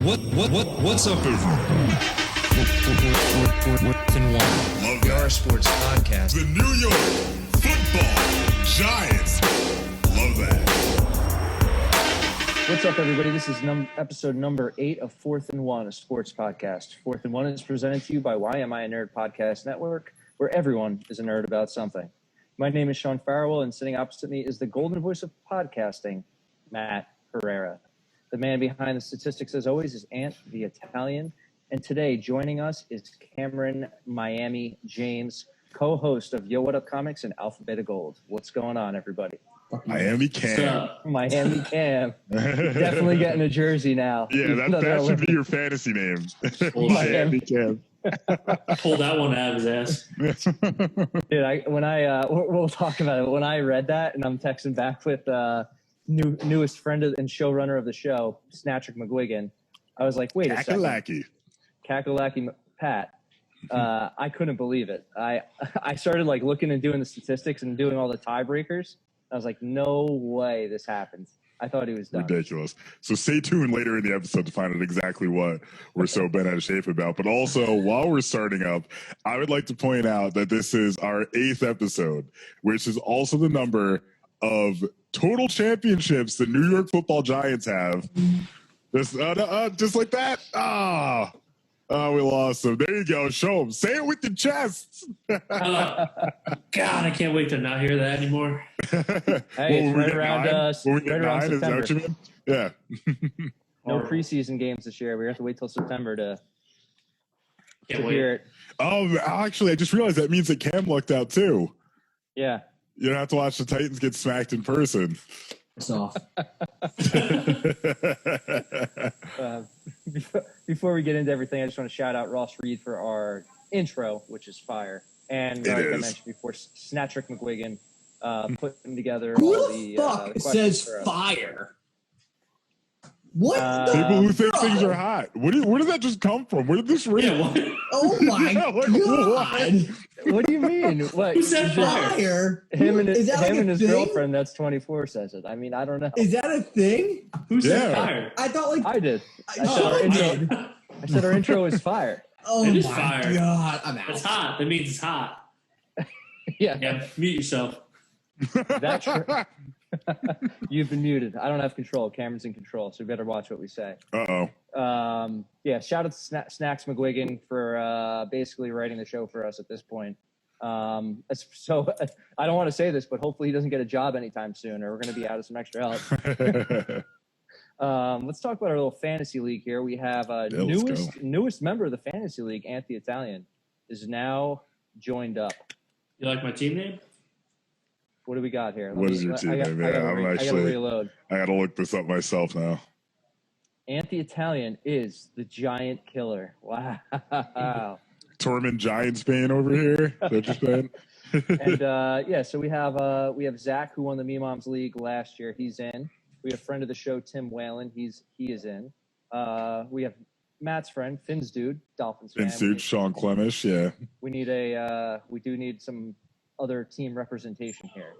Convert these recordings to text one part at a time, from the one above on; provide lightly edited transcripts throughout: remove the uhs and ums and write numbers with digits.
What's up, everyone? What's in one? Love our sports podcast. The New York Football Giants. Love that. What's up, everybody? This is episode number 8 of Fourth and One, a sports podcast. Fourth and One is presented to you by Why Am I a Nerd Podcast Network, where everyone is a nerd about something. My name is Sean Farrell, and sitting opposite me is the golden voice of podcasting, Matt Herrera. The man behind the statistics, as always, is Ant the Italian. And today, joining us is Cameron Miami James, co-host of Yo What Up Comics and Alpha Beta Gold. What's going on, everybody? Miami Cam. Miami Cam. Definitely getting a jersey now. Yeah, that should be your fantasy name. Miami Cam. Pull that one out of his ass. Dude, we'll talk about it. When I read that, and I'm texting back with newest friend and showrunner of the show, Snatcher McGuigan, I was like, wait a second. Kakalaki Pat. I couldn't believe it. I started like looking and doing the statistics and doing all the tiebreakers. I was like, no way this happens. I thought he was done. Ridiculous. So stay tuned later in the episode to find out exactly what we're so bent out of shape about. But also, while we're starting up, I would like to point out that this is our 8th episode, which is also the number of total championships the New York Football Giants have. Just like that. We lost them. There you go. Show them. Say it with your chest. God, I can't wait to not hear that anymore. Hey, it's right around September. Is that what you mean? Yeah. No preseason games this year. We have to wait till September to Can't hear wait. it. Oh, actually, I just realized that means that Cam lucked out too. Yeah. You don't have to watch the Titans get smacked in person. It's off. Before we get into everything, I just want to shout out Ross Reed for our intro, which is fire. And like I mentioned before, Snatcher McGuigan putting together Who all the the fuck says fire? What? People who think things are hot. Where did that just come from? Where did this read? Yeah, Oh my god! What do you mean? What? Who said fire? Him and Is that like a his thing? girlfriend, that's 24, says it. I mean, I don't know. Is that a thing? Who said Yeah. fire? I thought like I did. I did. I said our intro is fire. Oh It is my fire. god! I'm out. It's hot. That means it's hot. Yeah. Yeah, mute yourself. That's true. You've been muted. I don't have control. Cameron's in control, so we better watch what we say. Uh-oh. Yeah, shout out to Snacks McGuigan for basically writing the show for us at this point. So I don't want to say this, but hopefully he doesn't get a job anytime soon, or we're going to be out of some extra help. Let's talk about our little fantasy league here. We have newest member of the fantasy league, Ant the Italian, is now joined up. You like my team name? What do we got here? What is your team name? I gotta reload. I gotta look this up myself now. Ant the Italian is the Giant Killer. Wow. Tormund Giants Bane over here. Is that what you're saying? And so we have Zach, who won the Me Moms League last year. He's in. We have friend of the show, Tim Whalen. He is in. We have Matt's friend, Finn's dude, Dolphins fan. Finn's dude, Sean Clemish. Yeah. We do need some other team representation here.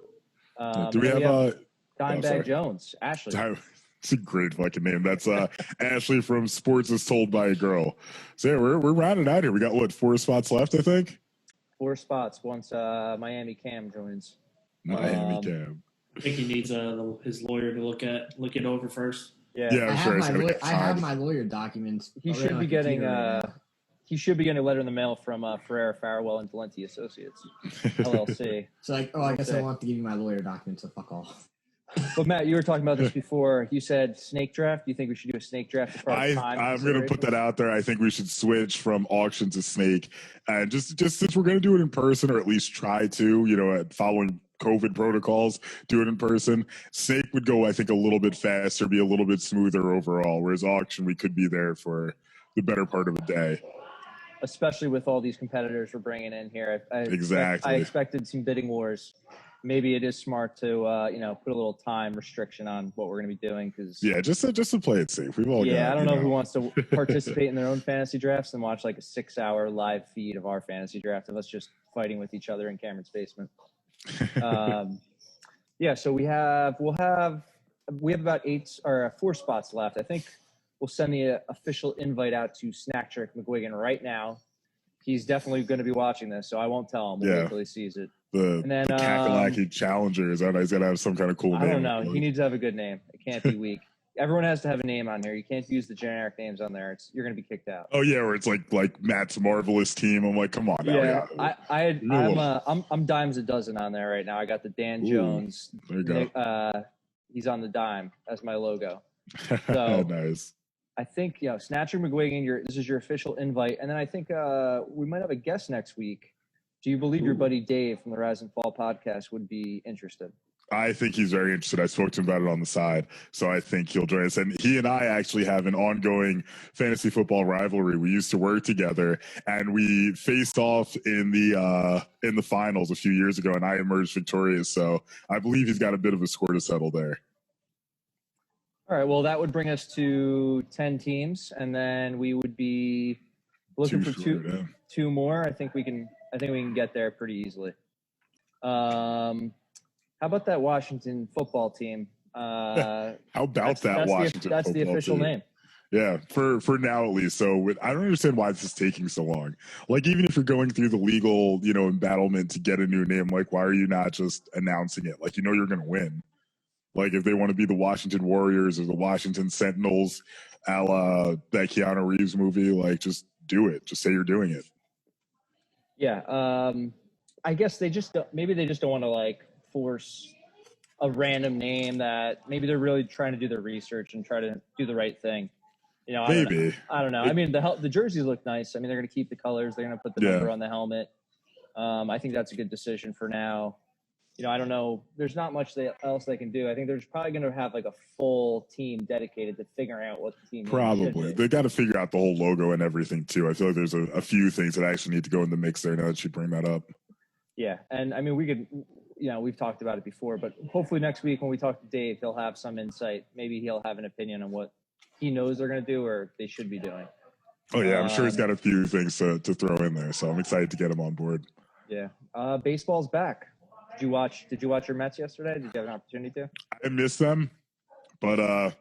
Do we have Dimebag Jones, Ashley? It's a great fucking name. That's Ashley from Sports is Told by a Girl. So yeah, we're rounding out here. We got 4 spots left, I think. 4 spots once Miami Cam joins. Miami Cam. I think he needs his lawyer to look it over first. Yeah, I'm sure. I have my lawyer documents. He should be getting a letter in the mail from Ferrer, Farwell, and Valenti Associates, LLC. So I guess I want to give you my lawyer documents, so fuck off. But Matt, you were talking about this before. You said snake draft. Do you think we should do a snake draft as far as time? I'm going to put that out there. I think we should switch from auction to snake. And just since we're going to do it in person, or at least try to, following COVID protocols, do it in person. Snake would go, I think, a little bit faster, be a little bit smoother overall, whereas auction, we could be there for the better part of a day. Especially with all these competitors we're bringing in here. Exactly. I expected some bidding wars. Maybe it is smart to, put a little time restriction on what we're going to be doing. Just to play it safe. We've all I don't know who wants to participate in their own fantasy drafts and watch like a 6-hour live feed of our fantasy draft of us just fighting with each other in Cameron's basement. So we have about 4 spots left. I think We'll send the official invite out to Snacktrick McGuigan right now. He's definitely going to be watching this, so I won't tell him. We'll wait till he sees it. The Kakalaki Challenger. Is that he's got to have some kind of cool name? I don't know. He needs to have a good name. It can't be weak. Everyone has to have a name on here. You can't use the generic names on there. You're going to be kicked out. Oh yeah, where it's like Matt's Marvelous Team. I'm like, come on now. Yeah, I'm dimes a dozen on there right now. I got the Dan Jones. There you go. He's on the dime as my logo. So nice. I think Snatcher McGuigan. This is your official invite, and then I think we might have a guest next week. Do you believe your buddy Dave from the Rise and Fall podcast would be interested? I think he's very interested. I spoke to him about it on the side, so I think he'll join us. And he and I actually have an ongoing fantasy football rivalry. We used to work together, and we faced off in the finals a few years ago, and I emerged victorious. So I believe he's got a bit of a score to settle there. All right. Well, that would bring us to 10 teams, and then we would be looking for two more. I think we can get there pretty easily. How about that Washington football team? How about that Washington? That's the official name. Yeah, for now at least. So I don't understand why this is taking so long. Like, even if you're going through the legal, embattlement to get a new name, like, why are you not just announcing it? Like, you're going to win. Like, if they want to be the Washington Warriors or the Washington Sentinels, a la that Keanu Reeves movie, like, just do it. Just say you're doing it. Yeah. I guess they just don't want to like force a random name that maybe they're really trying to do their research and try to do the right thing. Maybe. I don't know. I mean, the jerseys look nice. I mean, they're going to keep the colors. They're going to put the number on the helmet. I think that's a good decision for now. I don't know. There's not much else they can do. I think they're probably going to have like a full team dedicated to figuring out what the team probably. They got to figure out the whole logo and everything too. I feel like there's a few things that actually need to go in the mix there now that you bring that up. Yeah, and I mean, we could, we've talked about it before, but hopefully next week when we talk to Dave, he'll have some insight. Maybe he'll have an opinion on what he knows they're going to do or they should be doing. Oh yeah, I'm sure he's got a few things to throw in there, so I'm excited to get him on board. Yeah, baseball's back. Did you watch your Mets yesterday? Did you have an opportunity to? I missed them, but I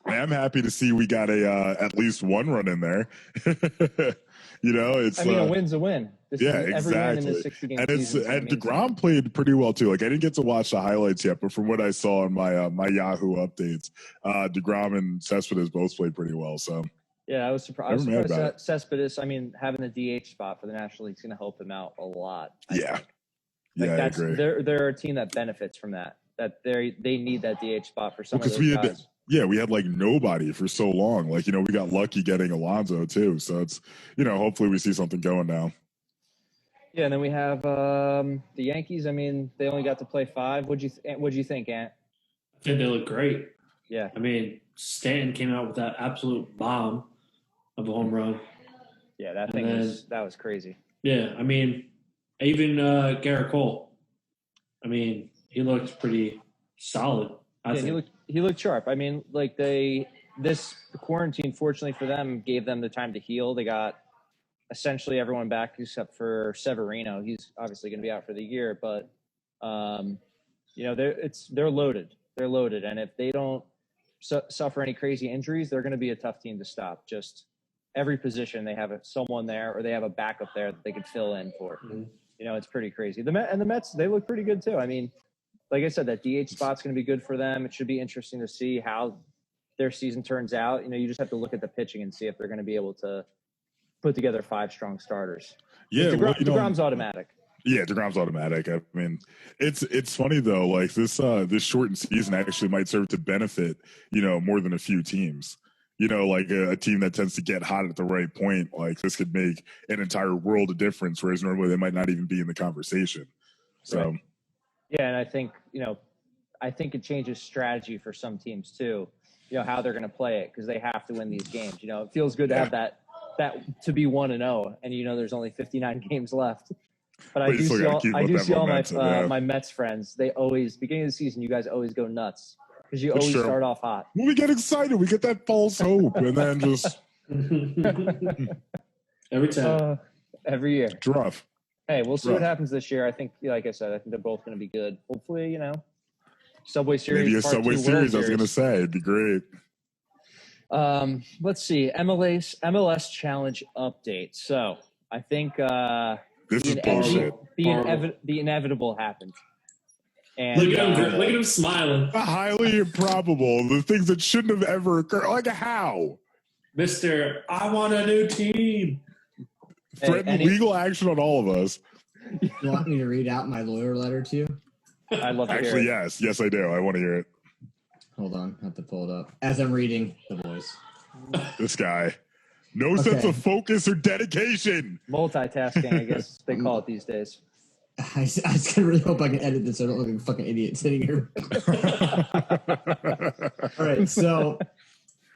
am happy to see we got at least one run in there. It's. A win's a win. Exactly. In the 60-game and season, and DeGrom played pretty well too. Like, I didn't get to watch the highlights yet, but from what I saw in my Yahoo updates, DeGrom and Cespedes both played pretty well. So. Yeah, I was surprised. That Cespedes, having the DH spot for the National League is going to help him out a lot. I agree. They're a team that benefits from that. That they need that DH spot for some of those guys. We had like nobody for so long. Like, we got lucky getting Alonso too. So it's, hopefully we see something going now. Yeah, and then we have the Yankees. I mean, they only got to play 5. What'd you think, Ant? I think they look great. Yeah. I mean, Stanton came out with that absolute bomb of a home run. Yeah, that was crazy. Yeah, I mean, even Garrett Cole. I mean, he looked pretty solid. I think. He looked sharp. I mean, like this quarantine, fortunately for them, gave them the time to heal. They got essentially everyone back except for Severino. He's obviously going to be out for the year, but they're loaded. They're loaded, and if they don't suffer any crazy injuries, they're going to be a tough team to stop. Just every position they have someone there, or they have a backup there that they could fill in for. Mm-hmm. It's pretty crazy. The Mets, they look pretty good too. I mean, like I said, that DH spot's going to be good for them. It should be interesting to see how their season turns out. You just have to look at the pitching and see if they're going to be able to put together 5 strong starters. Yeah, DeGrom's automatic. Yeah, DeGrom's automatic. I mean, it's funny though. Like this shortened season actually might serve to benefit more than a few teams. Like a team that tends to get hot at the right point. Like, this could make an entire world of difference, whereas normally they might not even be in the conversation. So. Right. Yeah, and I think it changes strategy for some teams too. How they're going to play it, because they have to win these games. It feels good to have that to be 1-0, and there's only 59 games left. But I do see all my Mets friends. They always, beginning of the season, you guys always go nuts because you always start off hot. Well, we get excited. We get that false hope, and then just every time, every year. It's rough. Hey, we'll see what happens this year. I think, like I said, I think they're both going to be good. Hopefully, Subway Series. Maybe a Subway Series. I was going to say it'd be great. Let's see. MLS challenge update. So I think This is bullshit. the inevitable happened. And Look at him smiling. Highly improbable. The things that shouldn't have ever occurred. Like how? Mr. I want a new team. Threaten legal action on all of us. You want me to read out my lawyer letter to you? I'd love to Actually, hear it. yes, I do. I want to hear it. Hold on, I have to pull it up as I'm reading the voice. This guy, no sense of focus or dedication. Multitasking, I guess they call it these days. I just really hope I can edit this so I don't look like a fucking idiot sitting here. All right, so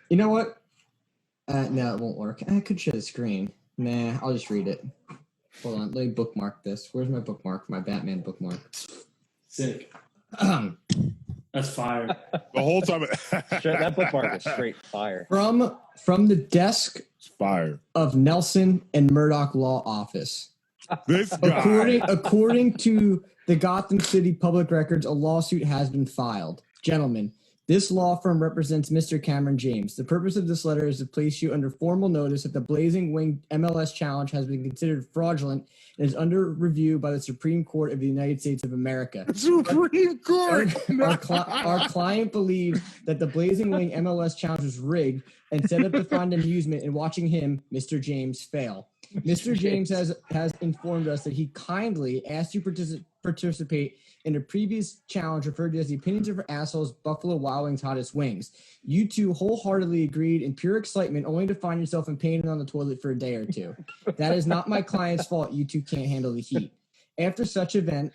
you know what? No, it won't work. I could share the screen. Nah, I'll just read it. Hold on, let me bookmark this. Where's my bookmark? My Batman bookmark. Sick. That's fire. The whole time. That bookmark is straight fire. From the desk It's fire. of Nelson and Murdoch Law Office. This guy. According to the Gotham City Public Records, a lawsuit has been filed. Gentlemen, this law firm represents Mr. Cameron James. The purpose of this letter is to place you under formal notice that the Blazing Wing MLS challenge has been considered fraudulent and is under review by the Supreme Court of the United States of America. Supreme Court. Our client believes that the Blazing Wing MLS challenge was rigged and set up to find amusement in watching him, Mr. James, fail. Mr. James has informed us that he kindly asked you to participate in a previous challenge referred to as the Opinions of Assholes Buffalo Wild Wings Hottest Wings. You two wholeheartedly agreed in pure excitement only to find yourself impaled on the toilet for a day or two. That is not my client's fault. You two can't handle the heat. After such event,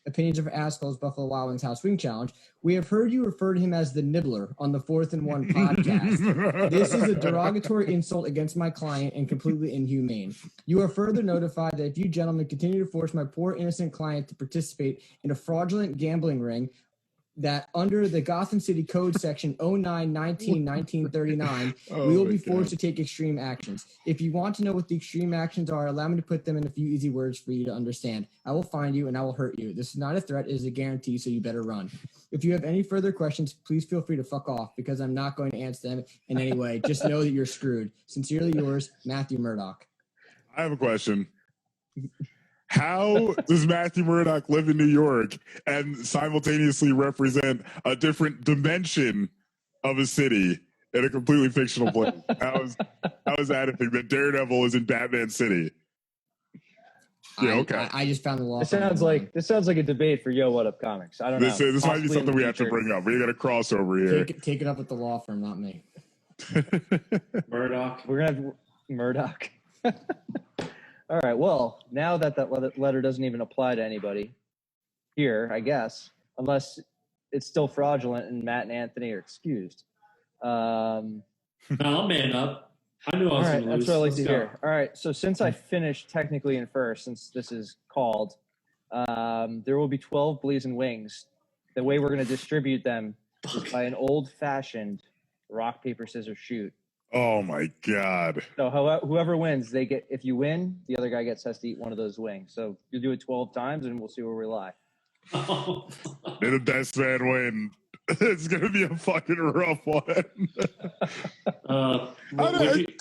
Opinions of Assholes Buffalo Wild Wings House Wing Challenge, we have heard you refer to him as the Nibbler on the 4th and 1 podcast. This is a derogatory insult against my client and completely inhumane. You are further notified that if you gentlemen continue to force my poor innocent client to participate in a fraudulent gambling ring, that under the Gotham City Code section 09-19-1939, we will be forced to take extreme actions. If you want to know what the extreme actions are, allow me to put them in a few easy words for you to understand. I will find you and I will hurt you. This is not a threat, it is a guarantee, so you better run. If you have any further questions, please feel free to fuck off because I'm not going to answer them in any way. Just know that you're screwed. Sincerely yours, Matthew Murdoch. I have a question. How does Matthew Murdoch live in New York and simultaneously represent a different dimension of a city in a completely fictional place? How is that a thing that Daredevil is in Batman City? Yeah, okay. I just found the law. This sounds like a debate for Yo What Up Comics. I don't know. This might be something we have to bring up. We got a crossover here. Take it up with the law firm, not me. Murdoch. We're gonna have Murdoch. All right. Well, now that letter doesn't even apply to anybody here, I guess, unless it's still fraudulent and Matt and Anthony are excused. No, I'll man up. I knew I was going to lose. That's what I like to hear. All right. So since I finished technically in first, since this is called, there will be 12 Blazing Wings. The way we're going to distribute them is by an old-fashioned rock, paper, scissors, shoot. Oh my God! So whoever wins, they get. If you win, the other guy has to eat one of those wings. So you do it 12 times, and we'll see where we lie. May the best man win. It's gonna be a fucking rough one. Are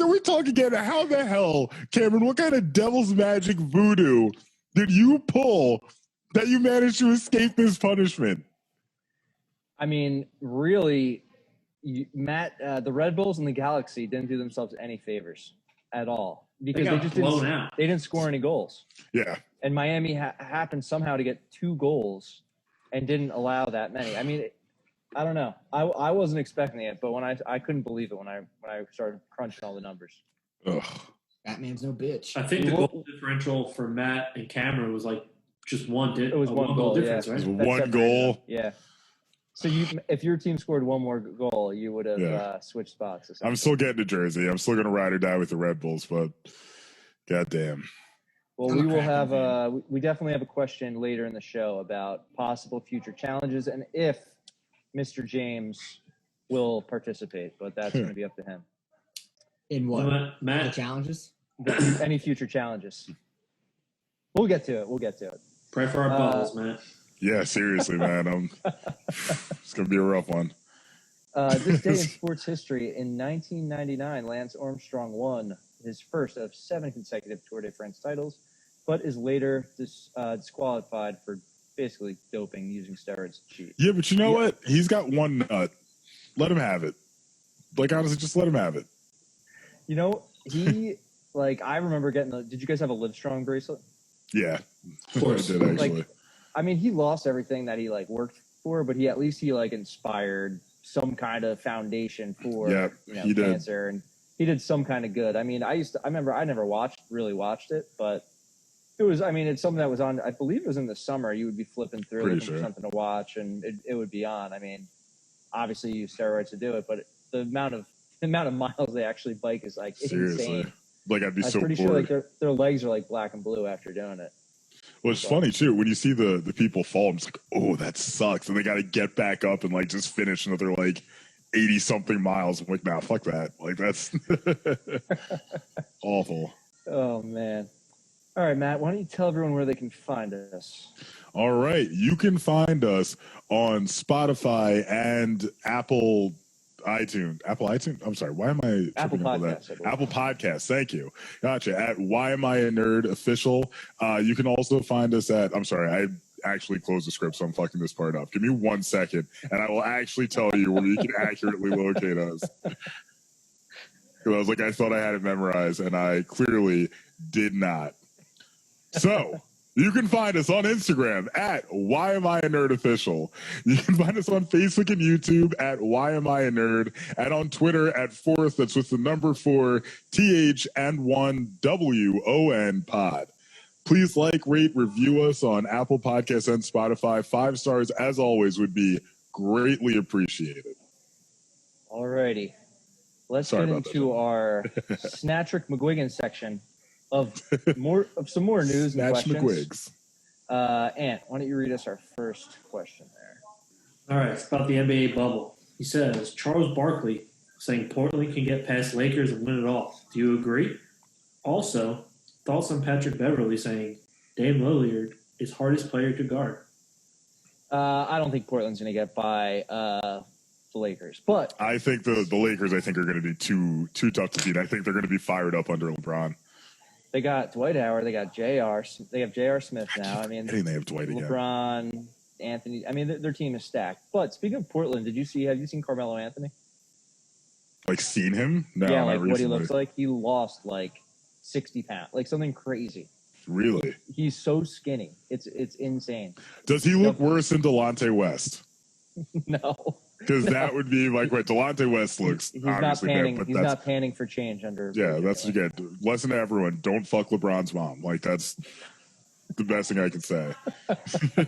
we talking again? How the hell, Cameron? What kind of devil's magic voodoo did you pull that you managed to escape this punishment? I mean, really. Matt, the Red Bulls and the Galaxy didn't do themselves any favors at all because they didn't score any goals. Yeah. And Miami happened somehow to get 2 goals and didn't allow that many. I mean, I don't know. I wasn't expecting it, but when I couldn't believe it when I started crunching all the numbers. Ugh. Batman's no bitch. I think the goal differential for Matt and Cameron was like just one. It was one goal difference, right? It was one goal. Yeah. So if your team scored one more goal, you would have switched spots. I'm still getting a jersey. I'm still going to ride or die with the Red Bulls, but goddamn. Well, we will have we definitely have a question later in the show about possible future challenges and if Mr. James will participate, but that's going to be up to him. In what? Matt? The challenges? Any future challenges. We'll get to it. Pray for our balls, Matt. Yeah, seriously, man. It's going to be a rough one. This day in sports history, in 1999, Lance Armstrong won his first of 7 consecutive Tour de France titles, but is later disqualified for basically doping, using steroids to cheat. Yeah, but you know what? He's got one nut. Let him have it. Like, honestly, just let him have it. You know, he, I remember getting did you guys have a Livestrong bracelet? Yeah. Of course. I did, actually. He lost everything that he, worked for, but at least he, inspired some kind of foundation for, he did. cancer. And he did some kind of good. I remember I never really watched it, but it was, it's something that was on, I believe it was in the summer. You would be flipping through looking for something to watch, and it would be on. Obviously you use steroids to do it, but the amount of miles they actually bike is Seriously. insane. I'd be so bored. I'm pretty sure their legs are black and blue after doing it. Well, it's funny too when you see the people fall. I'm just like, oh, that sucks, and they got to get back up and just finish another 80 something miles. I'm like, nah, fuck that. That's awful. Oh man. All right, Matt. Why don't you tell everyone where they can find us? All right, you can find us on Spotify and Apple iTunes. I'm sorry. Why am I Apple tripping over Podcasts, that? Apple Podcasts. Thank you. Gotcha. At Why Am I a Nerd Official. You can also find us at. I'm sorry. I actually closed the script, so I'm fucking this part up. Give me 1 second, and I will actually tell you where you can accurately locate us. Because I thought I had it memorized, and I clearly did not. So. You can find us on Instagram at Why Am I a Nerd Official. You can find us on Facebook and YouTube at Why Am I a Nerd, and on Twitter at Fourth. That's with the number 4 TH and 1 WON pod. Please rate, review us on Apple Podcasts and Spotify. 5 stars, as always, would be greatly appreciated. All righty, let's get into our Snattrick McGuigan section. Of some more news and questions. McGuigs. Ant, why don't you read us our first question there? All right, it's about the NBA bubble. He says, Charles Barkley saying Portland can get past Lakers and win it all. Do you agree? Also, thoughts on Patrick Beverley saying Dame Lillard is hardest player to guard. I don't think Portland's going to get by the Lakers, but I think the Lakers are going to be too tough to beat. I think they're going to be fired up under LeBron. They got Dwight Howard. They got J.R. They have J.R. Smith now. They have Dwight again. LeBron, Anthony. Their team is stacked. But speaking of Portland, have you seen Carmelo Anthony? Seen him? No, yeah, not what he recently. looks like. He lost 60 pounds, something crazy. Really? He's so skinny. It's insane. Does he look worse than Delonte West? No. Because that would be what Delonte West looks. He's not panning. He's not panning for change under. Yeah, that's good. Lesson to everyone: don't fuck LeBron's mom. That's the best thing I can say.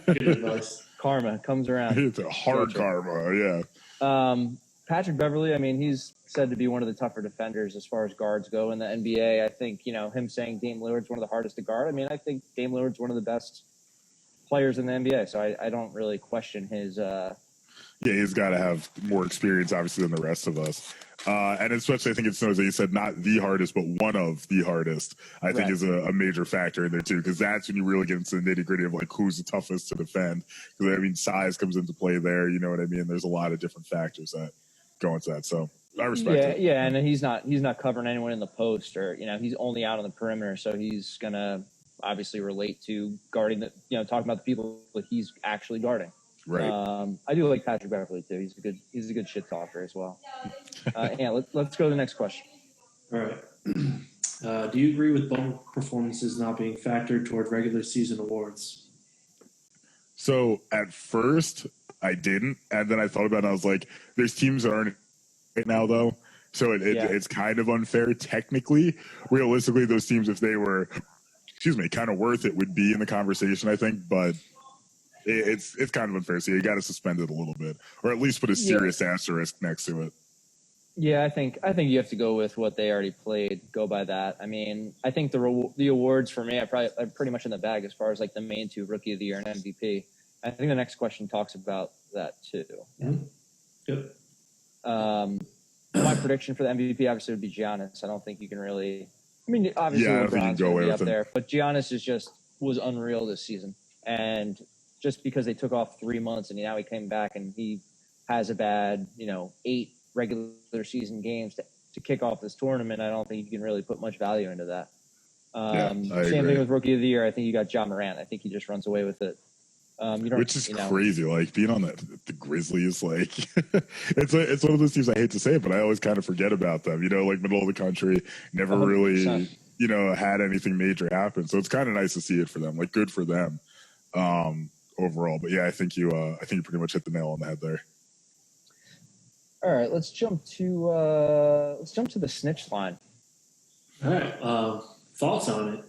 Good advice. Karma comes around. It's a hard karma. Yeah. Patrick Beverley. He's said to be one of the tougher defenders as far as guards go in the NBA. I think him saying Dame Lillard's one of the hardest to guard. I think Dame Lillard's one of the best players in the NBA. So I don't really question his. Yeah, he's got to have more experience, obviously, than the rest of us. And especially, I think it's as you said, not the hardest, but one of the hardest, I think is a major factor in there, too, because that's when you really get into the nitty-gritty of, who's the toughest to defend. Because, size comes into play there, you know what I mean? There's a lot of different factors that go into that, so I respect it. Yeah, and he's not covering anyone in the post, or, he's only out on the perimeter, so he's going to obviously relate to guarding, talking about the people that he's actually guarding. Right. I do like Patrick Beverley too. He's a good shit talker as well. Let's go to the next question. All right. Do you agree with bubble performances not being factored toward regular season awards? So at first I didn't, and then I thought about it. And I was like, "There's teams that aren't right now, though." So it's kind of unfair technically. Realistically, those teams, if they were, kind of worth it, would be in the conversation, I think, but. It's kind of unfair. So you got to suspend it a little bit, or at least put a serious asterisk next to it. Yeah, I think you have to go with what they already played. Go by that. I think the awards for me, I'm pretty much in the bag as far as the main 2, Rookie of the Year and MVP. I think the next question talks about that too. Mm-hmm. Yep. My prediction for the MVP obviously would be Giannis. I don't think you can really. Obviously LeBron's going to be up there, but Giannis was unreal this season, and just because they took off 3 months and now he came back and he has a bad, 8 regular season games to kick off this tournament, I don't think you can really put much value into that. I Same agree. thing with Rookie of the Year. I think you got John Morant. I think he just runs away with it. Which is crazy. Like being on the Grizzlies, like it's one of those teams I hate to say it, but I always kind of forget about them. Like middle of the country, never 100%. really, had anything major happen. So it's kind of nice to see it for them. Like good for them overall. But yeah, I think you pretty much hit the nail on the head there. All right, let's jump to the snitch line. All right, thoughts on it?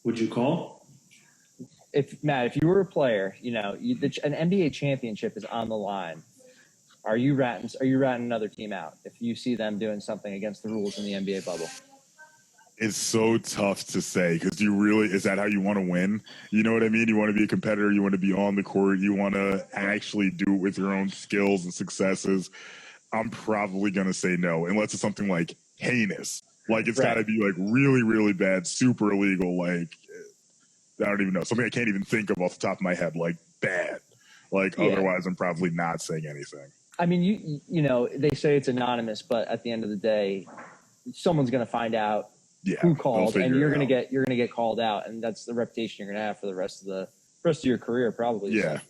Would you call? If you were a player, an NBA championship is on the line. Are you ratting another team out if you see them doing something against the rules in the NBA bubble? It's so tough to say because is that how you want to win? You know what I mean? You want to be a competitor. You want to be on the court. You want to actually do it with your own skills and successes. I'm probably going to say no, unless it's something like heinous. Like it's got to be like really, really bad, super illegal. Like I don't even know, something I can't even think of off the top of my head. Like bad. Like otherwise, I'm probably not saying anything. I mean, they say it's anonymous, but at the end of the day, someone's going to find out who called, and you're going to get called out, and that's the reputation you're going to have for the rest of your career, probably. Yeah. So.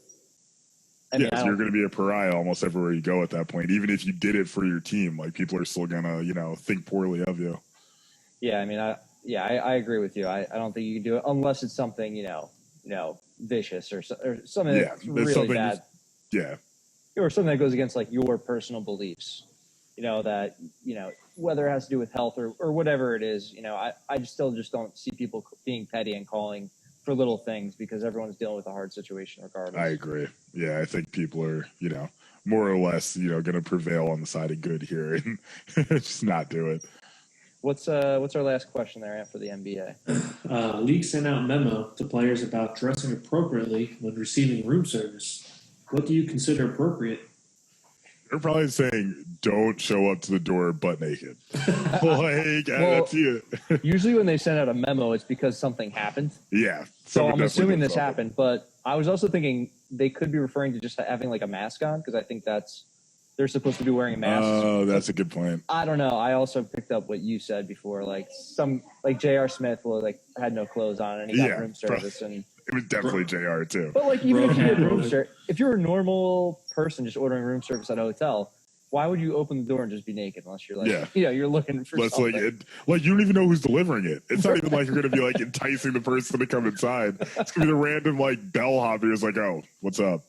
So you're going to be a pariah almost everywhere you go at that point. Even if you did it for your team, like people are still going to, think poorly of you. Yeah, I mean, I agree with you. I don't think you can do it unless it's something, vicious or something that's really bad. Yeah. Or something that goes against like your personal beliefs, that, whether it has to do with health or whatever it is, I still don't see people being petty and calling for little things because everyone's dealing with a hard situation regardless. I agree. Yeah, I think people are, more or less, going to prevail on the side of good here and just not do it. What's our last question there after the NBA? League sent out memo to players about dressing appropriately when receiving room service. What do you consider appropriate? They're probably saying don't show up to the door butt naked. That's it. Usually when they send out a memo, it's because something happened. Yeah. So I'm assuming this happened, but I was also thinking they could be referring to just having like a mask on because I think they're supposed to be wearing a mask. Oh, that's a good point. I don't know. I also picked up what you said before, like J.R. Smith had no clothes on and he got room service and. It was definitely JR too. But like even if you had room service, if you're a normal person just ordering room service at a hotel, why would you open the door and just be naked unless you're like, you're looking for something? Like you don't even know who's delivering it. It's not even like you're going to be like enticing the person to come inside. It's going to be the random like bellhop who's like, oh, what's up?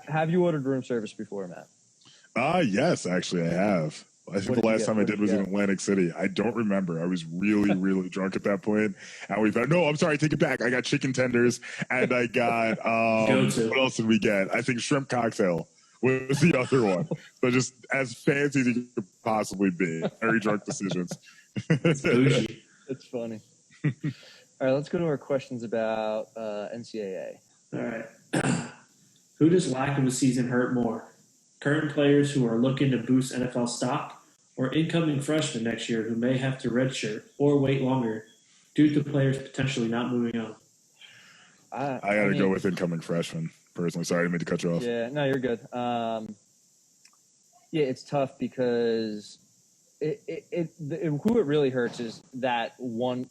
Have you ordered room service before, Matt? Yes, actually I have. I think the last time I did was in Atlantic City. I don't remember. I was really, really drunk at that point. And no, I'm sorry. Take it back. I got chicken tenders and I got, what else did we get? I think shrimp cocktail was the other one. So just as fancy as you could possibly be. Very drunk decisions. It's funny. All right, let's go to our questions about NCAA. All right. Who does lack of a season hurt more? Current players who are looking to boost NFL stock, or incoming freshmen next year who may have to redshirt or wait longer due to players potentially not moving on? I got to go with incoming freshmen, personally. Sorry, I didn't mean to cut you off. Yeah, no, you're good. It's tough because who it really hurts is that one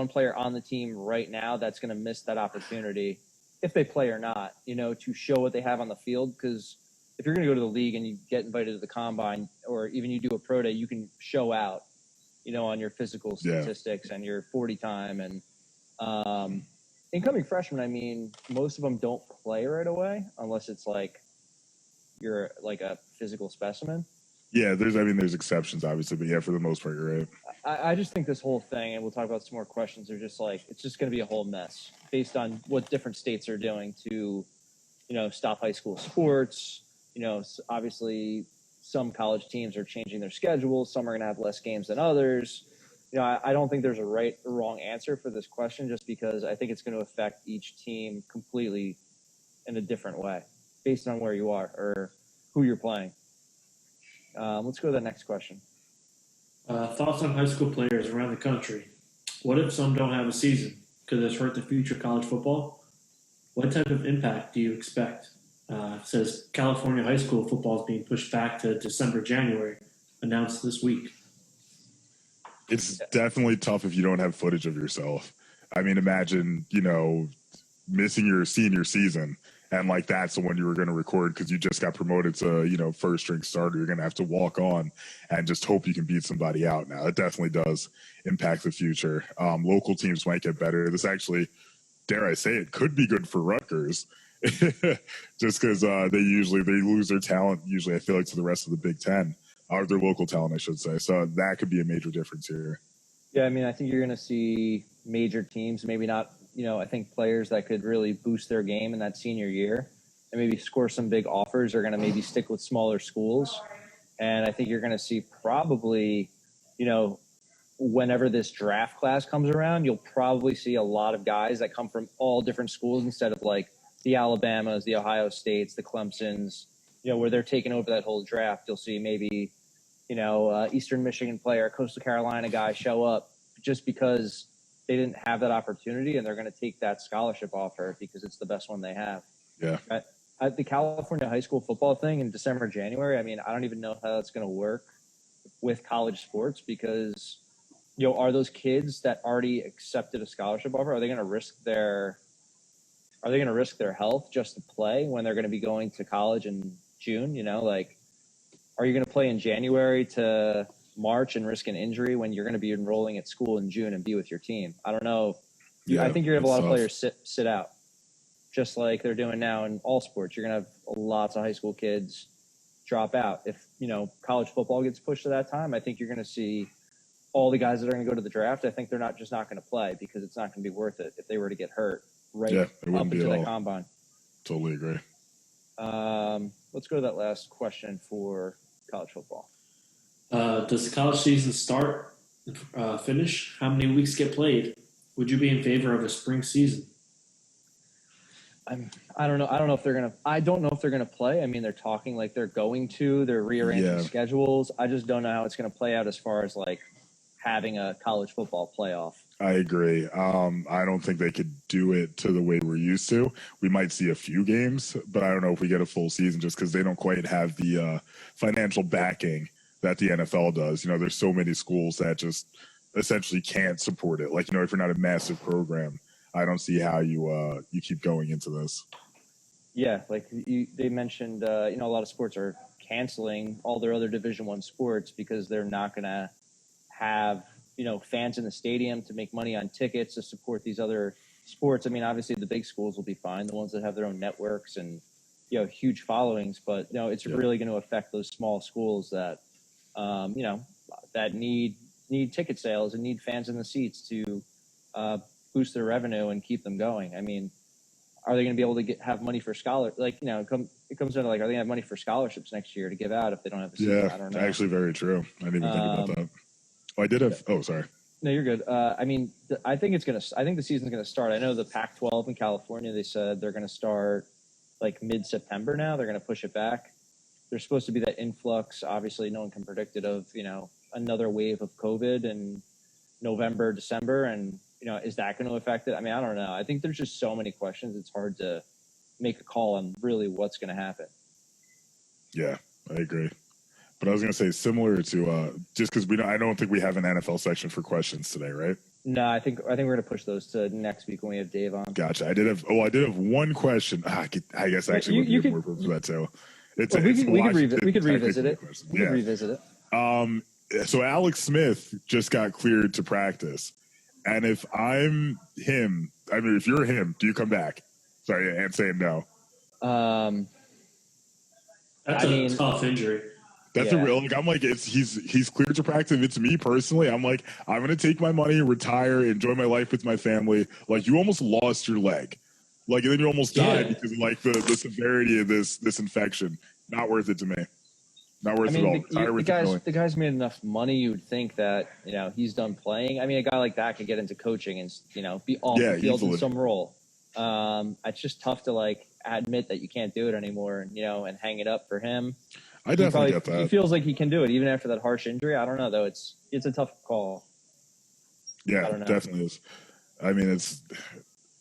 player on the team right now that's going to miss that opportunity, if they play or not, to show what they have on the field. Because if you're going to go to the league and you get invited to the combine or even you do a pro day, you can show out, on your physical statistics and your 40 time. And incoming freshmen, I mean, most of them don't play right away unless it's like you're like a physical specimen. Yeah, there's exceptions, obviously, but yeah, for the most part, you're right. I just think this whole thing, and we'll talk about some more questions, are just like, it's just going to be a whole mess based on what different states are doing to, stop high school sports. Obviously some college teams are changing their schedules. Some are going to have less games than others. I don't think there's a right or wrong answer for this question just because I think it's going to affect each team completely in a different way based on where you are or who you're playing. Let's go to the next question. Thoughts on high school players around the country. What if some don't have a season? Could this hurt the future of college football? What type of impact do you expect? Says California high school football is being pushed back to December, January, announced this week. It's definitely tough if you don't have footage of yourself. I mean, imagine, missing your senior season and like that's the one you were going to record because you just got promoted to, first string starter. You're going to have to walk on and just hope you can beat somebody out now. It definitely does impact the future. Local teams might get better. This actually, dare I say it, could be good for Rutgers. Just because they lose their talent usually, I feel like, to the rest of the Big Ten, or their local talent, I should say. So that could be a major difference here. Yeah, I mean, I think you're going to see major teams, maybe not, I think players that could really boost their game in that senior year and maybe score some big offers are going to maybe stick with smaller schools. And I think you're going to see probably, whenever this draft class comes around, you'll probably see a lot of guys that come from all different schools instead of like the Alabamas, the Ohio States, the Clemsons, where they're taking over that whole draft. You'll see maybe, Eastern Michigan player, Coastal Carolina guy show up just because they didn't have that opportunity and they're going to take that scholarship offer because it's the best one they have. Yeah. At the California high school football thing in December, January, I mean, I don't even know how that's going to work with college sports because, are those kids that already accepted a scholarship offer, are they going to risk their health just to play when they're going to be going to college in June? Are you going to play in January to March and risk an injury when you're going to be enrolling at school in June and be with your team? I don't know. I think you're going to have a lot of players sit out, just like they're doing now in all sports. You're going to have lots of high school kids drop out. If, college football gets pushed to that time, I think you're going to see all the guys that are going to go to the draft. I think they're not going to play because it's not going to be worth it if they were to get hurt up into the combine. Totally agree. Let's go to that last question for college football. Does the college season start, finish? How many weeks get played? Would you be in favor of a spring season? I don't know. I don't know if they're gonna play. I mean, they're talking like they're going to. They're rearranging schedules. I just don't know how it's going to play out as far as like having a college football playoff. I agree. I don't think they could do it to the way we're used to. We might see a few games, but I don't know if we get a full season just because they don't quite have the financial backing that the NFL does. There's so many schools that just essentially can't support it. Like, if you're not a massive program, I don't see how you keep going into this. Yeah, like they mentioned, a lot of sports are canceling all their other Division I sports because they're not going to have fans in the stadium to make money on tickets to support these other sports. I mean, obviously the big schools will be fine, the ones that have their own networks and huge followings, but it's really going to affect those small schools that that need ticket sales and need fans in the seats to boost their revenue and keep them going. I mean, are they going to be able to have money for it comes down to like, are they going to have money for scholarships next year to give out if they don't have a season? I don't know. Actually very true. I didn't even think about that. I did have. Oh, sorry. No, you're good. I mean, I think the season's going to start. I know the Pac-12 in California, they said they're going to start like mid-September now. They're going to push it back. There's supposed to be that influx. Obviously, no one can predict it of, another wave of COVID in November, December. And, is that going to affect it? I mean, I don't know. I think there's just so many questions. It's hard to make a call on really what's going to happen. Yeah, I agree. But I was going to say similar to just because I don't think we have an NFL section for questions today, right? No, I think we're going to push those to next week when we have Dave on. Gotcha. I did have one question. I guess actually you could, more for that too. We could revisit it. We could revisit it. So Alex Smith just got cleared to practice, and if I'm him, if you're him, do you come back? Sorry, and saying no. That's a tough injury. That's a real. I'm like, he's cleared to practice. If it's me personally, I'm like, I'm gonna take my money, retire, enjoy my life with my family. Like, you almost lost your leg, and then you almost died because of the severity of this infection. Not worth it to me. Not worth it at all. The guy's made enough money. You would think that he's done playing. I mean, a guy like that could get into coaching and be off the field in some role. It's just tough to admit that you can't do it anymore, and hang it up for him. I definitely get that. He feels like he can do it even after that harsh injury. I don't know though. It's a tough call. Yeah, it definitely is. I mean, it's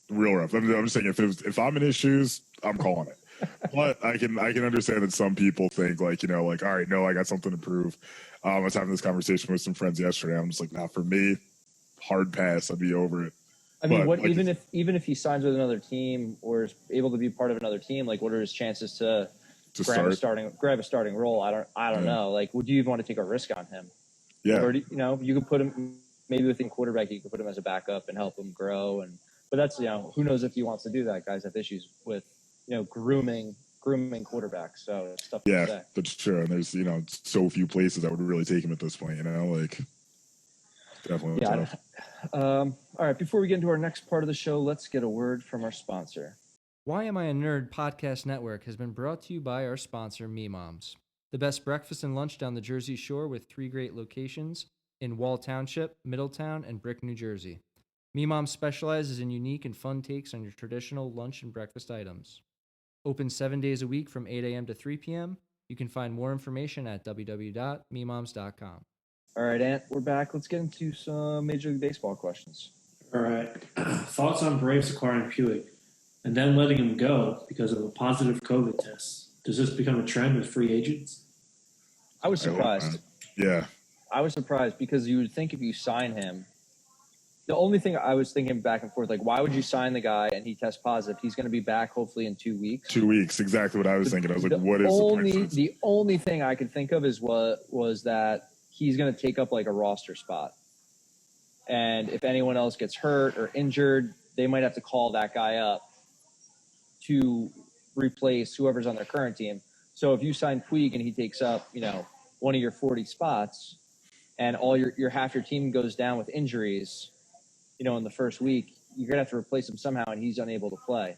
real rough. I'm just saying, if I'm in his shoes, I'm calling it. But I can understand that some people think like, all right, no, I got something to prove. I was having this conversation with some friends yesterday. I'm just like, nah, for me, hard pass. I'd be over it. I mean, But, even if he signs with another team or is able to be part of another team, like what are his chances to grab a starting role? I don't know. Like, would you even want to take a risk on him? Yeah. Or you could put him maybe within quarterback. You could put him as a backup and help him grow. But that's who knows if he wants to do that. Guys have issues with grooming quarterbacks. So stuff. Yeah, that's true. And there's so few places that would really take him at this point. Like definitely. Yeah. All right. Before we get into our next part of the show, let's get a word from our sponsor. Why Am I a Nerd podcast network has been brought to you by our sponsor, Me Moms. The best breakfast and lunch down the Jersey Shore with 3 great locations in Wall Township, Middletown, and Brick, New Jersey. Me Moms specializes in unique and fun takes on your traditional lunch and breakfast items. Open 7 days a week from 8 a.m. to 3 p.m. You can find more information at www.memoms.com. All right, Ant, we're back. Let's get into some Major League Baseball questions. All right. Thoughts on Braves acquiring Puig and then letting him go because of a positive COVID test? Does this become a trend with free agents? I was surprised. Yeah. I was surprised because you would think if you sign him, the only thing I was thinking back and forth, like, why would you sign the guy and he tests positive? He's going to be back hopefully in 2 weeks. 2 weeks, exactly what I was thinking. I was like, what is the only thing I could think of was that he's going to take up like a roster spot. And if anyone else gets hurt or injured, they might have to call that guy up to replace whoever's on their current team. So if you sign Puig and he takes up, one of your 40 spots and all your half your team goes down with injuries, in the first week, you're going to have to replace him somehow and he's unable to play.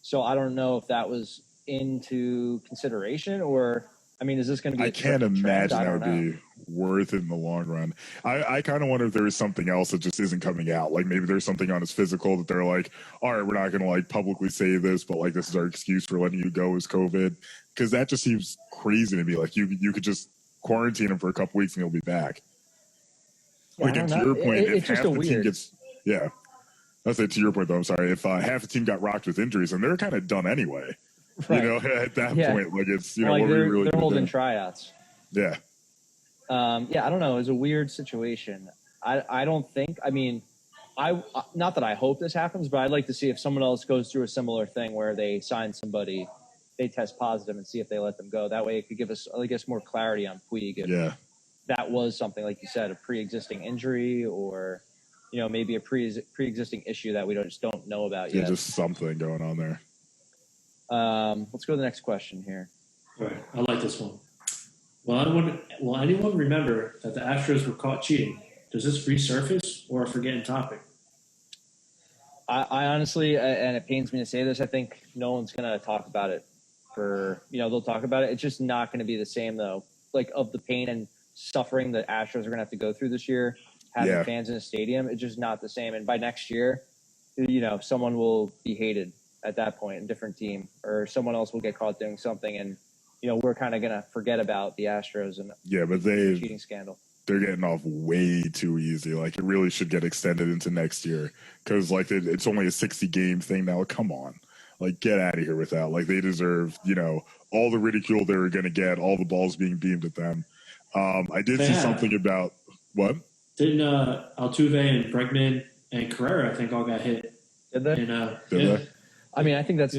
So I don't know if that was into consideration or, is this going to be I can't imagine that would be worth it in the long run. I kind of wonder if there is something else that just isn't coming out. Like maybe there's something on his physical that they're like, all right, we're not going to like publicly say this, but like this is our excuse for letting you go is COVID. Because that just seems crazy to me. Like you could just quarantine him for a couple weeks and he'll be back. Yeah, like, and to your point, if half the team gets, I'll say to your point though, I'm sorry, if half the team got rocked with injuries, and they're kind of done anyway. Right. At that point, like it's, like what they're, we really they're holding tryouts. Yeah. I don't know. It's a weird situation. I don't think, not that I hope this happens, but I'd like to see if someone else goes through a similar thing where they sign somebody, they test positive and see if they let them go. That way it could give us, I guess, more clarity on Puig. If that was something, like you said, a pre-existing injury or, maybe a pre-existing issue that we just don't know about yet. Yeah, just something going on there. Let's go to the next question here. All right. I like this one. Will anyone remember that the Astros were caught cheating? Does this resurface or a forgotten topic? I honestly, and it pains me to say this, I think no one's going to talk about it they'll talk about it. It's just not going to be the same though. Like of the pain and suffering the Astros are going to have to go through this year, having fans in a stadium, it's just not the same. And by next year, someone will be hated at that point, a different team, or someone else will get caught doing something. And, we're kind of going to forget about the Astros and the cheating scandal. They're getting off way too easy. Like it really should get extended into next year because like it's only a 60-game thing now. Come on, like get out of here with that. Like they deserve, all the ridicule they're going to get, all the balls being beamed at them. I did see something about what? Didn't Altuve and Bregman and Carrera, I think, all got hit. Did they? Did they? I think that's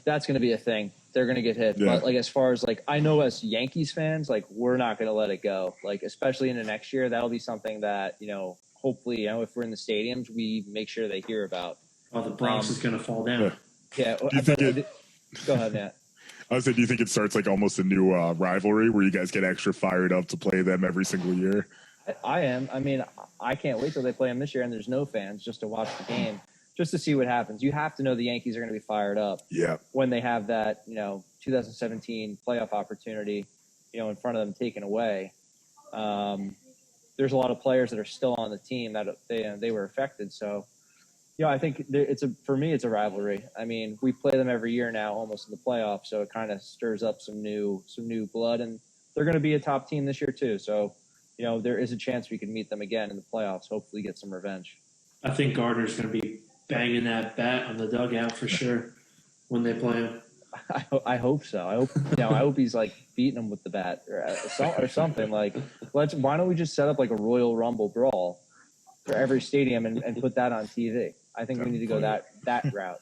that's going to be a thing. They're going to get hit. But like as far as like I know as Yankees fans, like we're not going to let it go. Like especially into next year, that'll be something that hopefully if we're in the stadiums, we make sure they hear about. Oh, the Bronx is going to fall down. Yeah. Go ahead, Nat. I was saying, do you think it starts like almost a new rivalry where you guys get extra fired up to play them every single year? I am. I can't wait till they play them this year and there's no fans just to watch the game. Just to see what happens. You have to know the Yankees are going to be fired up when they have that, 2017 playoff opportunity, in front of them taken away. There's a lot of players that are still on the team that they were affected. So, I think for me, it's a rivalry. We play them every year now, almost in the playoffs. So it kind of stirs up some new blood, and they're going to be a top team this year too. So, there is a chance we could meet them again in the playoffs. Hopefully, get some revenge. I think Gardner's going to be banging that bat on the dugout for sure when they play him. I hope so. I hope he's like beating him with the bat or something. Like, why don't we just set up like a Royal Rumble brawl for every stadium and put that on TV? I think we need to go that route.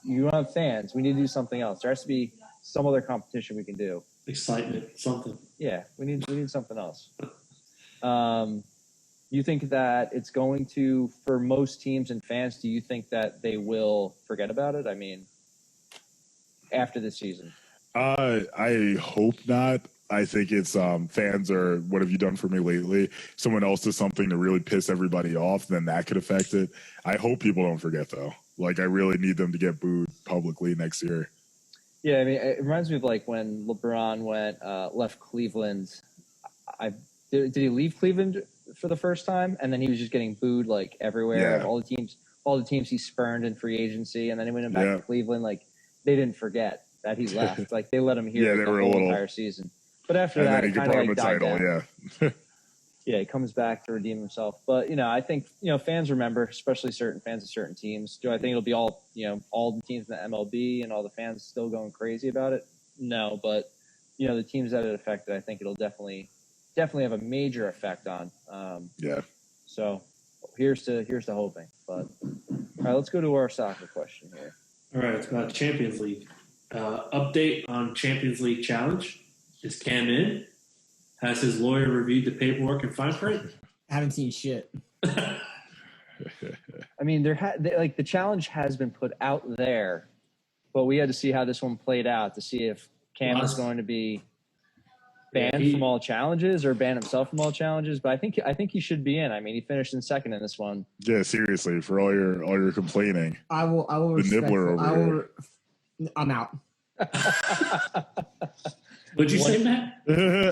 You don't have fans. We need to do something else. There has to be some other competition we can do. Excitement, something. Yeah, we need something else. You think that it's going to, for most teams and fans, do you think that they will forget about it? I mean, after the season? I hope not. I think it's fans are, what have you done for me lately? Someone else does something to really piss everybody off, then that could affect it. I hope people don't forget, though. Like, I really need them to get booed publicly next year. Yeah, I mean, it reminds me of like when LeBron left Cleveland. Did he leave Cleveland for the first time, and then he was just getting booed like everywhere? Yeah. All the teams he spurned in free agency, and then he went back to Cleveland. Like, they didn't forget that he left. Like, they let him hear the whole entire season. But after that, he it kind of like died down. Yeah. Yeah, he comes back to redeem himself. But, I think, fans remember, especially certain fans of certain teams. Do I think it'll be all the teams in the MLB and all the fans still going crazy about it? No, but, the teams that it affected, I think it'll definitely have a major effect on. Yeah. So here's to hoping. But, all right, let's go to our soccer question here. All right, it's about Champions League. Update on Champions League Challenge. Is Cam in? Has his lawyer reviewed the paperwork and fine print? Haven't seen shit. I mean, the challenge has been put out there, but we had to see how this one played out to see if Cam is going to be banned from all challenges or ban himself from all challenges. But I think he should be in. I mean, he finished in second in this one. Yeah, seriously, for all your complaining. I will. The nibbler over here. I'm out. What'd you say, Matt?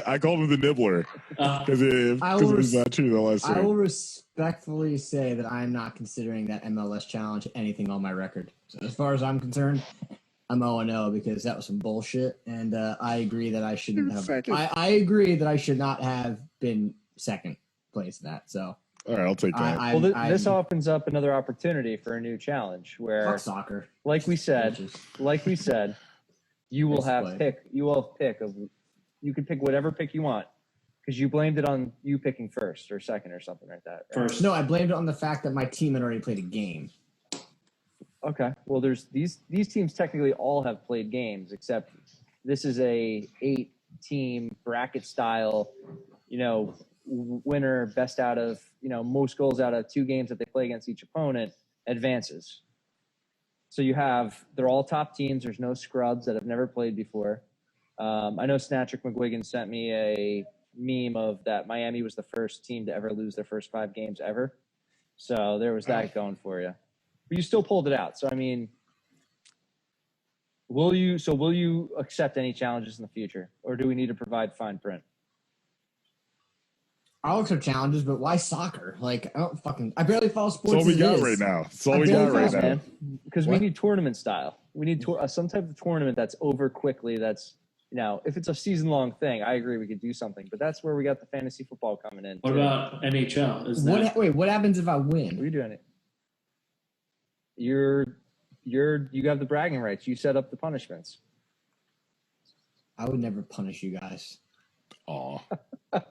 I called him the nibbler because if it's not true, the last I will respectfully say that I am not considering that MLS challenge anything on my record. So as far as I'm concerned, I'm 0-0 because that was some bullshit, and I agree that I shouldn't have. I agree that I should not have been second place in that. So all right, I'll take that. This opens up another opportunity for a new challenge where fuck soccer. Like we said, you will have pick. You will pick of. You can pick whatever pick you want because you blamed it on you picking first or second or something like that. Right? First. No, I blamed it on the fact that my team had already played a game. Okay. Well, there's these teams technically all have played games, except this is a 8-team bracket style. Winner best out of most goals out of 2 games that they play against each opponent advances. So they're all top teams. There's no scrubs that have never played before. I know Snatrick McGuigan sent me a meme of that Miami was the first team to ever lose their first 5 games ever. So there was that going for you. But you still pulled it out. So, I mean, will you accept any challenges in the future? Or do we need to provide fine print? I'll accept challenges, but why soccer? Like, I barely follow sports. That's all we got right now. That's all we got right now. Because we need tournament style. We need some type of tournament that's over quickly. That's, if it's a season-long thing, I agree we could do something. But that's where we got the fantasy football coming in. What about NHL? What happens if I win? What are you doing? You have the bragging rights. You set up the punishments. I would never punish you guys. Aw.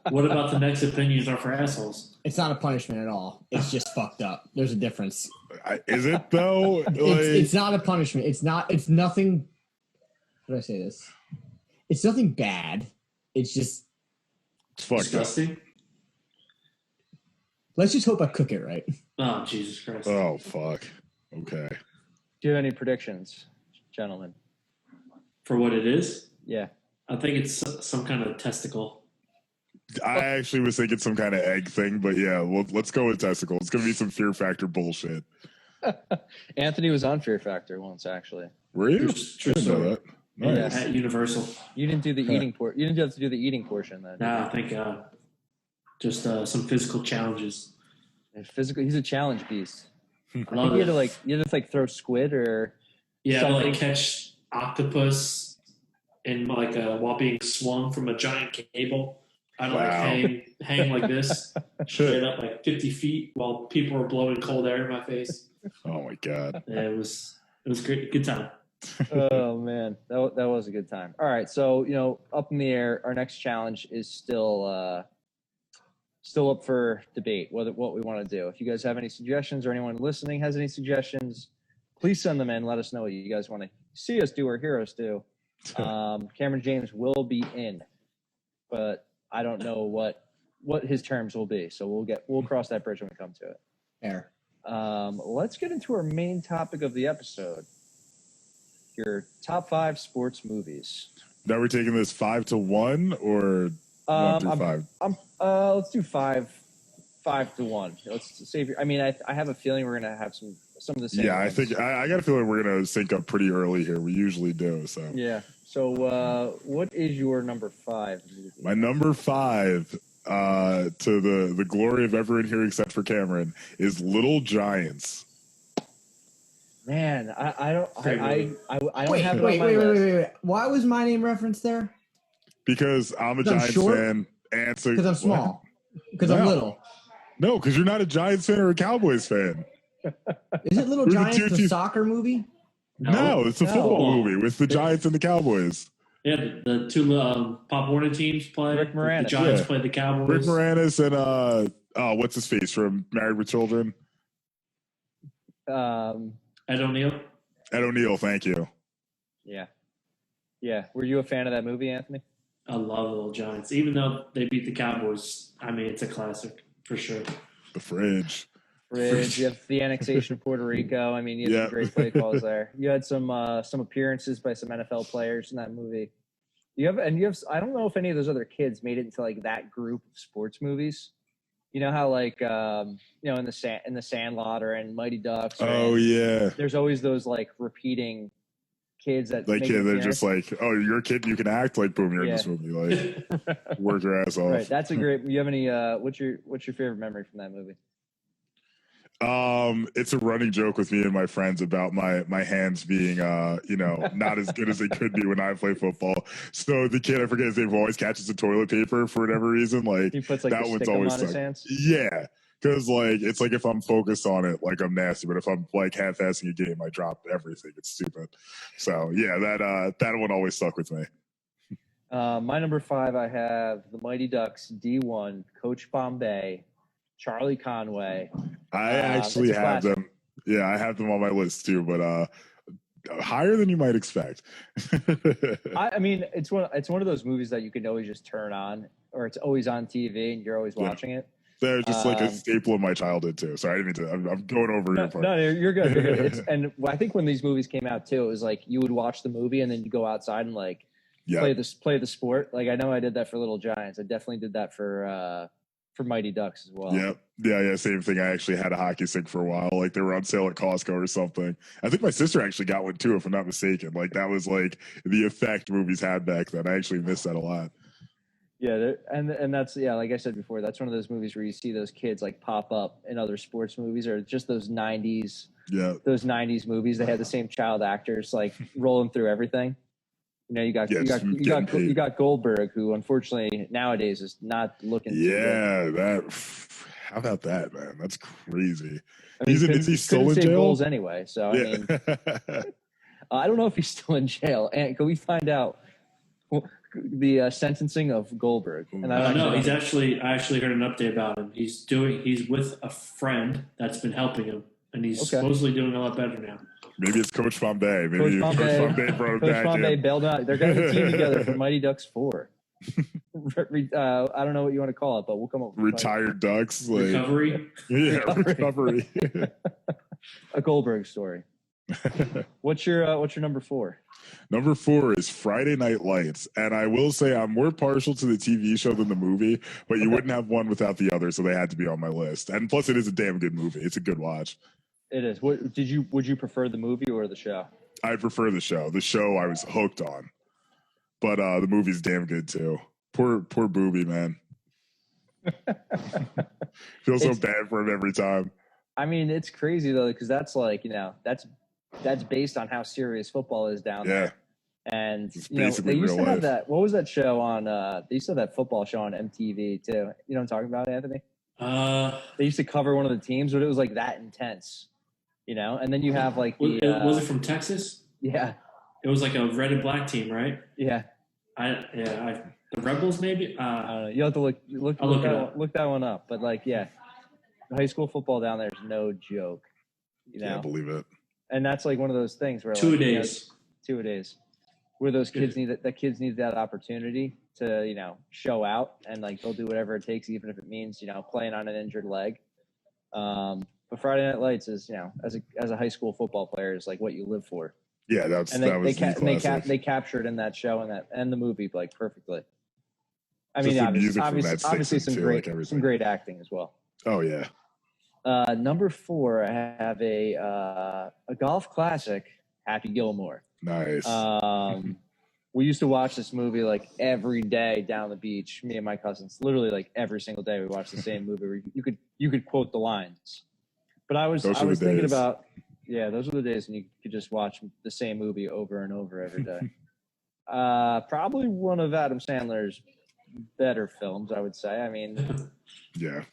What about the next opinions are for assholes? It's not a punishment at all. It's just fucked up. There's a difference. Is it though? It's not a punishment. It's nothing. How do I say this? It's nothing bad. It's just disgusting. Up. Let's just hope I cook it right. Oh, Jesus Christ. Oh, fuck. Okay. Do you have any predictions, gentlemen? For what it is? Yeah. I think it's some kind of testicle. I actually was thinking some kind of egg thing, but yeah, let's go with testicle. It's going to be some Fear Factor bullshit. Anthony was on Fear Factor once, actually. Were you? True I didn't know that. Nice. Yeah, at Universal. You didn't do the eating portion. You didn't have to do the eating portion then. Nah, thank God. Just some physical challenges. He's a challenge beast. I I love think it. you had to throw squid or to catch octopus and while being swung from a giant cable. I'd hang like this, straight up 50 feet while people were blowing cold air in my face. Oh my God. Yeah, it was great, good time. Oh man, that was a good time. All right, so up in the air. Our next challenge is still up for debate. What we want to do. If you guys have any suggestions, or anyone listening has any suggestions, please send them in. Let us know what you guys want to see us do or hear us do. Cameron James will be in, but I don't know what his terms will be. So we'll cross that bridge when we come to it. Fair. Let's get into our main topic of the episode. Your top 5 sports movies. Now we're taking this 5-1 or 1 through 5. Let's do 5-1. Let's save. I mean, I have a feeling we're gonna have some of the same. Yeah, ones. I think I got a feeling we're gonna sync up pretty early here. We usually do. So yeah. So what is your number 5 movie? My number 5, to the glory of everyone here except for Cameron, is Little Giants. Man, I don't Wait. have it on my list. Wait. Why was my name referenced there? Because I'm a Giants fan. Because I'm small. Because I'm little. No, because you're not a Giants fan or a Cowboys fan. Is it Little Giants a soccer movie? No, it's a football movie with the Giants and the Cowboys. Yeah, the two Pop Warner teams play. Rick Moranis. The Giants play the Cowboys. Rick Moranis and what's his face from Married with Children? Ed O'Neill. Ed O'Neill, thank you. Yeah. Were you a fan of that movie, Anthony? I love Little Giants. Even though they beat the Cowboys, I mean, it's a classic for sure. The Fridge. You have the annexation of Puerto Rico. I mean, you had some great play calls there. You had some appearances by some NFL players in that movie. You have. I don't know if any of those other kids made it into like that group of sports movies. You know how like in the Sandlot or in Mighty Ducks. Oh yeah. There's always those like repeating kids that like they're just like, oh, you're a kid, you can act, like boom, you're in this movie, like work your ass off. Right, that's a great. You have any? What's your favorite memory from that movie? It's a running joke with me and my friends about my hands being not as good as they could be when I play football. So the kid, I forget his name, always catches the toilet paper for whatever reason. Like he puts like that one's always on his hands. Yeah. Because like it's like if I'm focused on it, like I'm nasty, but if I'm like half-assing a game, I drop everything. It's stupid. So yeah, that one always stuck with me. My number 5, I have the Mighty Ducks D1, Coach Bombay, Charlie Conway. I actually have them. Yeah, I have them on my list too, but higher than you might expect. I mean, it's one of those movies that you can always just turn on, or it's always on TV and you're always watching it. They're just like a staple of my childhood too. Sorry, I didn't mean to. I'm going over your part. No, you're good. You're good. And I think when these movies came out too, it was like you would watch the movie and then you go outside and like play the sport. Like I know I did that for Little Giants. I definitely did that for Mighty Ducks as well. Yeah. Same thing. I actually had a hockey stick for a while. Like they were on sale at Costco or something. I think my sister actually got one too, if I'm not mistaken. Like that was like the effect movies had back then. I actually missed that a lot. Yeah, and that's like I said before, that's one of those movies where you see those kids like pop up in other sports movies or just those 90s. Yeah. Those 90s movies. They had the same child actors like rolling through everything. You know, you got Goldberg, who unfortunately nowadays is not looking. Yeah, how about that, man? That's crazy. I mean, is he still in jail? Goals anyway, so I mean, I don't know if he's still in jail. And can we find out the sentencing of Goldberg? And I don't know. I actually heard an update about him. He's with a friend that's been helping him, and he's supposedly doing a lot better now. Maybe it's Coach Bombay. Maybe Coach Bombay brought him back. Coach Bombay bailed out. They're going to team together for Mighty Ducks 4. I don't know what you want to call it, but we'll come up with Retired Ducks. Like, recovery. Yeah, recovery. A Goldberg story. What's your number 4? Number 4 is Friday Night Lights, and I will say I'm more partial to the TV show than the movie, but you wouldn't have one without the other, so they had to be on my list. And plus, it is a damn good movie. It's a good watch. It is. Would you prefer the movie or the show? I prefer the show. The show I was hooked on, but the movie's damn good too. Poor Booby, man. Feel so bad for him every time. I mean, it's crazy though, because that's like that's based on how serious football is down there. And they used to have that. What was that show on? They used to have that football show on MTV too. You know what I'm talking about, Anthony? They used to cover one of the teams, but it was like that intense. And then you have like was it from Texas? Yeah, It was like a red and black team, right? Yeah. The Rebels maybe. You have to look that one up. But like, yeah, high school football down there is no joke. You know, Yeah, believe it. And that's like one of those things where two a days, where those kids need that opportunity to show out, and like they'll do whatever it takes, even if it means playing on an injured leg. But Friday Night Lights is as a high school football player is like what you live for. Yeah, they captured in that show and the movie like perfectly. I mean, obviously some great acting as well. Oh yeah. Number 4, I have a golf classic, Happy Gilmore. Nice. We used to watch this movie like every day down the beach. Me and my cousins, literally like every single day, we watched the same movie. Where you could quote the lines. But I was thinking about, those were the days when you could just watch the same movie over and over every day. Probably one of Adam Sandler's better films, I would say. I mean, yeah,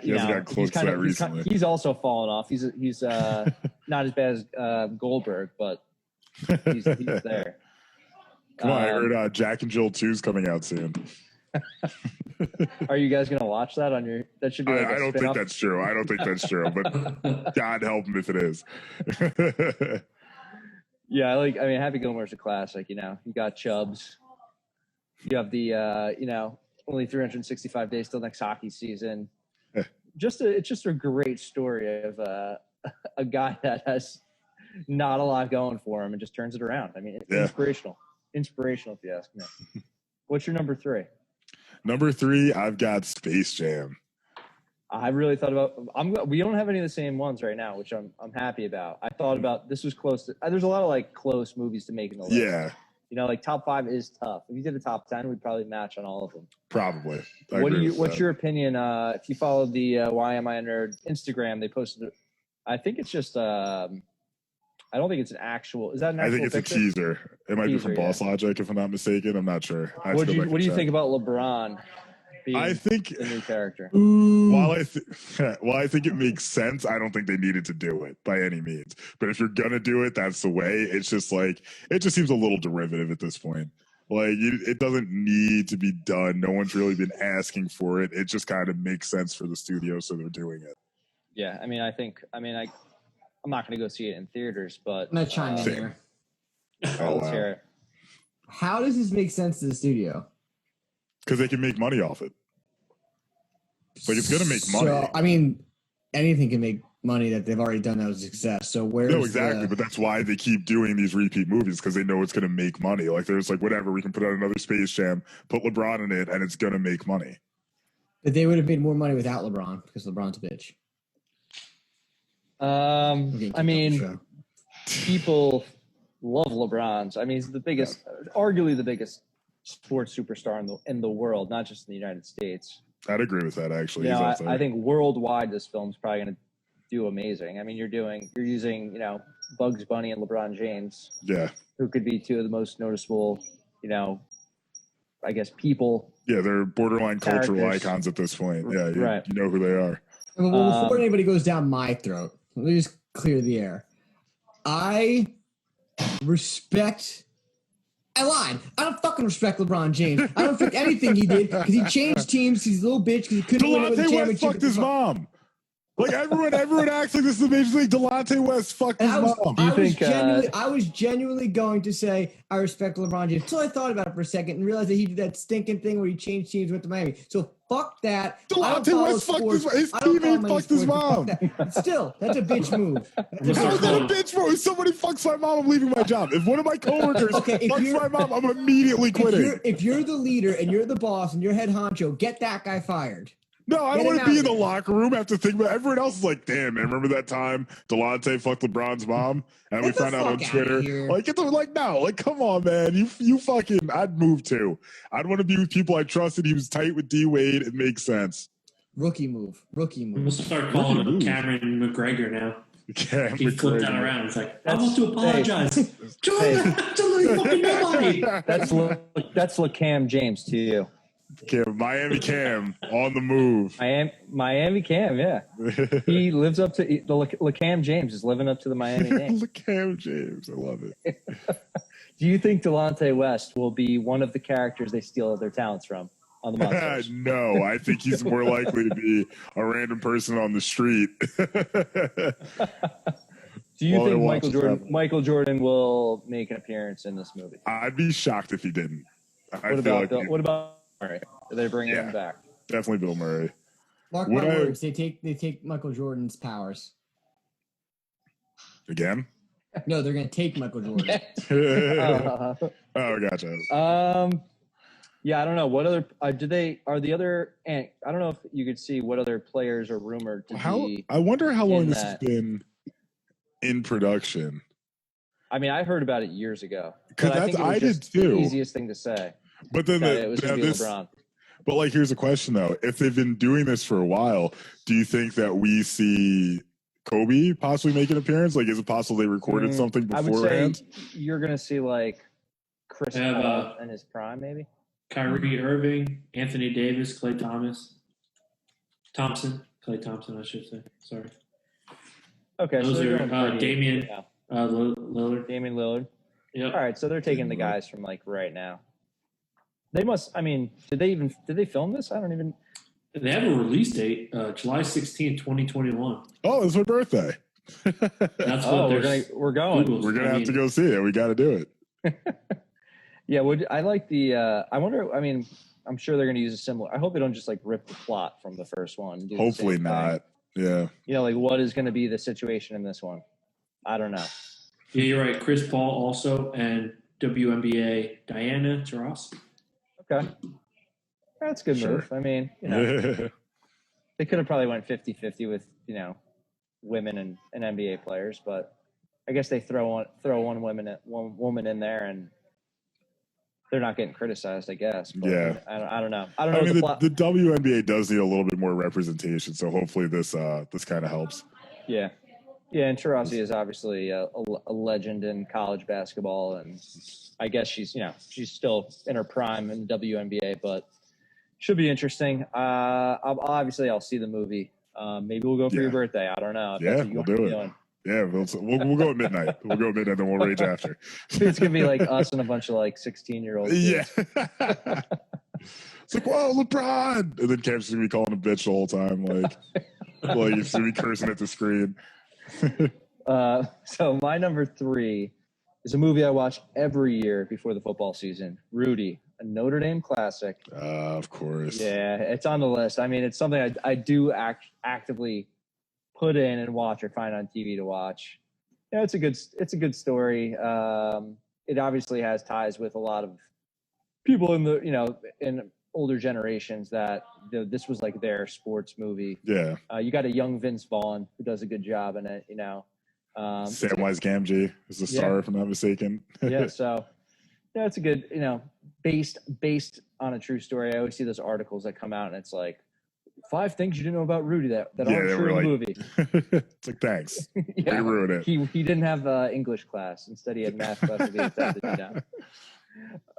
he hasn't got close to that recently. He's also fallen off. He's not as bad as Goldberg, but he's there. Come on, I heard Jack and Jill 2 is coming out soon. Are you guys gonna watch that on your? That should be. Like I don't think that's true. I don't think that's true. But God help him if it is. Yeah, I mean, Happy Gilmore's a classic. You got Chubbs. You have the only 365 days till next hockey season. It's just a great story of a guy that has not a lot going for him and just turns it around. I mean, it's inspirational if you ask me. What's your number 3? Number 3, I've got Space Jam. I really thought about. We don't have any of the same ones right now, which I'm happy about. I thought about this was close to. There's a lot of like close movies to make in the list. Yeah. Like top 5 is tough. If you did a top 10, we'd probably match on all of them. Probably. What's your opinion? If you followed the Why Am I a Nerd Instagram, they posted. I think it's just. I don't think it's an actual. Is that an actual? I think it's picture? A teaser. It might be from Boss Logic, if I'm not mistaken. I'm not sure. What do you think about LeBron? I think the new character. While I think it makes sense, I don't think they needed to do it by any means. But if you're gonna do it, that's the way. It's just like it just seems a little derivative at this point. Like it doesn't need to be done. No one's really been asking for it. It just kind of makes sense for the studio, so they're doing it. Yeah, I mean, I'm not gonna go see it in theaters, but I'm gonna chime in here. Let's hear it. How does this make sense to the studio? Because they can make money off it. Like it's gonna make money. So, I mean, anything can make money that they've already done that was a success. So but that's why they keep doing these repeat movies, because they know it's gonna make money. Like there's like whatever, we can put out another Space Jam, put LeBron in it, and it's gonna make money. But they would have made more money without LeBron because LeBron's a bitch. I mean, people love LeBron's. I mean, he's the biggest, arguably the biggest sports superstar in the world, not just in the United States. I'd agree with that, actually. I think worldwide this film's probably going to do amazing. I mean, you're using Bugs Bunny and LeBron James, who could be 2 of the most noticeable, I guess people. Yeah, they're borderline cultural icons at this point. Yeah, you know who they are. Well, before anybody goes down my throat, let me just clear the air. I lied. I don't fucking respect LeBron James. I don't respect anything he did because he changed teams. He's a little bitch because he couldn't win with the championship. Delonte West fucked his mom. Like everyone acts like this is amazing. Delonte West fucked his mom. I was genuinely going to say I respect LeBron James until I thought about it for a second and realized that he did that stinking thing where he changed teams, went to Miami. So fuck that. Delonte West fucked his teammate fucked his mom. Still, that's a bitch move. That's not a bitch move. If somebody fucks my mom, I'm leaving my job. If one of my coworkers fucks my mom, I'm immediately quitting. If you're the leader and you're the boss and you're head honcho, get that guy fired. No, I don't want to be in the locker room. I have to think about it. Everyone else is like, damn, man, remember that time Delonte fucked LeBron's mom? And we found out on Twitter. Like, come on, man. You fucking, I'd move too. I'd want to be with people I trusted. He was tight with D Wade. It makes sense. Rookie move. I'm going to start calling him Cameron McGregor now. He flipped that around. It's like, I want to apologize. That's LeCam James to you. Miami Cam on the move. Miami Cam, yeah. He lives up to the LeCam James is living up to the Miami name. LeCam James, I love it. Do you think Delonte West will be one of the characters they steal their talents from on the Monsters? No, I think he's more likely to be a random person on the street. Do you While think they watch this happen. Michael Jordan will make an appearance in this movie? I'd be shocked if he didn't. What about Murray? Are they bringing him back? Definitely Bill Murray. Mark my words, they take Michael Jordan's powers. Again? No, they're gonna take Michael Jordan. Oh, gotcha. Yeah, I don't know. What other I don't know if you could see what other players are rumored to be. I wonder how long this has been in production. I mean, I heard about it years ago. Because I did too. The easiest thing to say. But then it was going to be LeBron. But like, here's a question though: if they've been doing this for a while, do you think that we see Kobe possibly make an appearance? Like, is it possible they recorded something beforehand? I would say you're going to see like Chris Paul in his prime, maybe. Kyrie Irving, Anthony Davis, Klay Thompson, I should say. Sorry. Okay, those so are Damian Lillard. Damian Lillard. Yep. All right, so they're taking the guys from like right now. They must. I mean, did they film this? I don't even. They have a release date, July 16, 2021. Oh, it's my birthday. That's what we're going. Google's, we're gonna have to go see it. We got to do it. Yeah, I like the? I wonder. I mean, I'm sure they're going to use a similar. I hope they don't just like rip the plot from the first one. Hopefully not. Yeah. You know, like what is going to be the situation in this one? I don't know. Yeah, you're right. Chris Paul also and WNBA Diana Taurasi. Okay. That's a good move. I mean, you know, they could have probably went 50-50 with, you know, women and NBA players, but I guess they throw one woman in there and they're not getting criticized, I guess. But yeah. I don't know. I don't know. I mean, the WNBA does need a little bit more representation, so hopefully this kind of helps. Yeah. Yeah, and Taurasi is obviously a legend in college basketball, and I guess she's still in her prime in the WNBA, but should be interesting. I'll see the movie. Maybe we'll go for your birthday. I don't know. We'll do it. Yeah, we'll go at midnight. We'll go at midnight, then we'll rage after. It's gonna be like us and a bunch of like 16-year-olds. Yeah. It's like, whoa, LeBron, and then Cam's gonna be calling a bitch the whole time, like he's gonna be cursing at the screen. So my number 3 is a movie I watch every year before the football season. Rudy, a Notre Dame classic. Of course. Yeah, it's on the list. I mean, it's something I do actively put in and watch or find on TV to watch. You know, it's a good story. It obviously has ties with a lot of people in older generations that this was like their sports movie. Yeah. You got a young Vince Vaughn who does a good job in it, you know. Samwise Gamgee is the star, if I'm not mistaken. Yeah, so yeah, it's a good, you know, based on a true story. I always see those articles that come out and it's like 5 things you didn't know about Rudy that aren't true in the movie. It's like, thanks. Yeah, you ruined it. He didn't have English class. Instead, he had math class that he had to do down.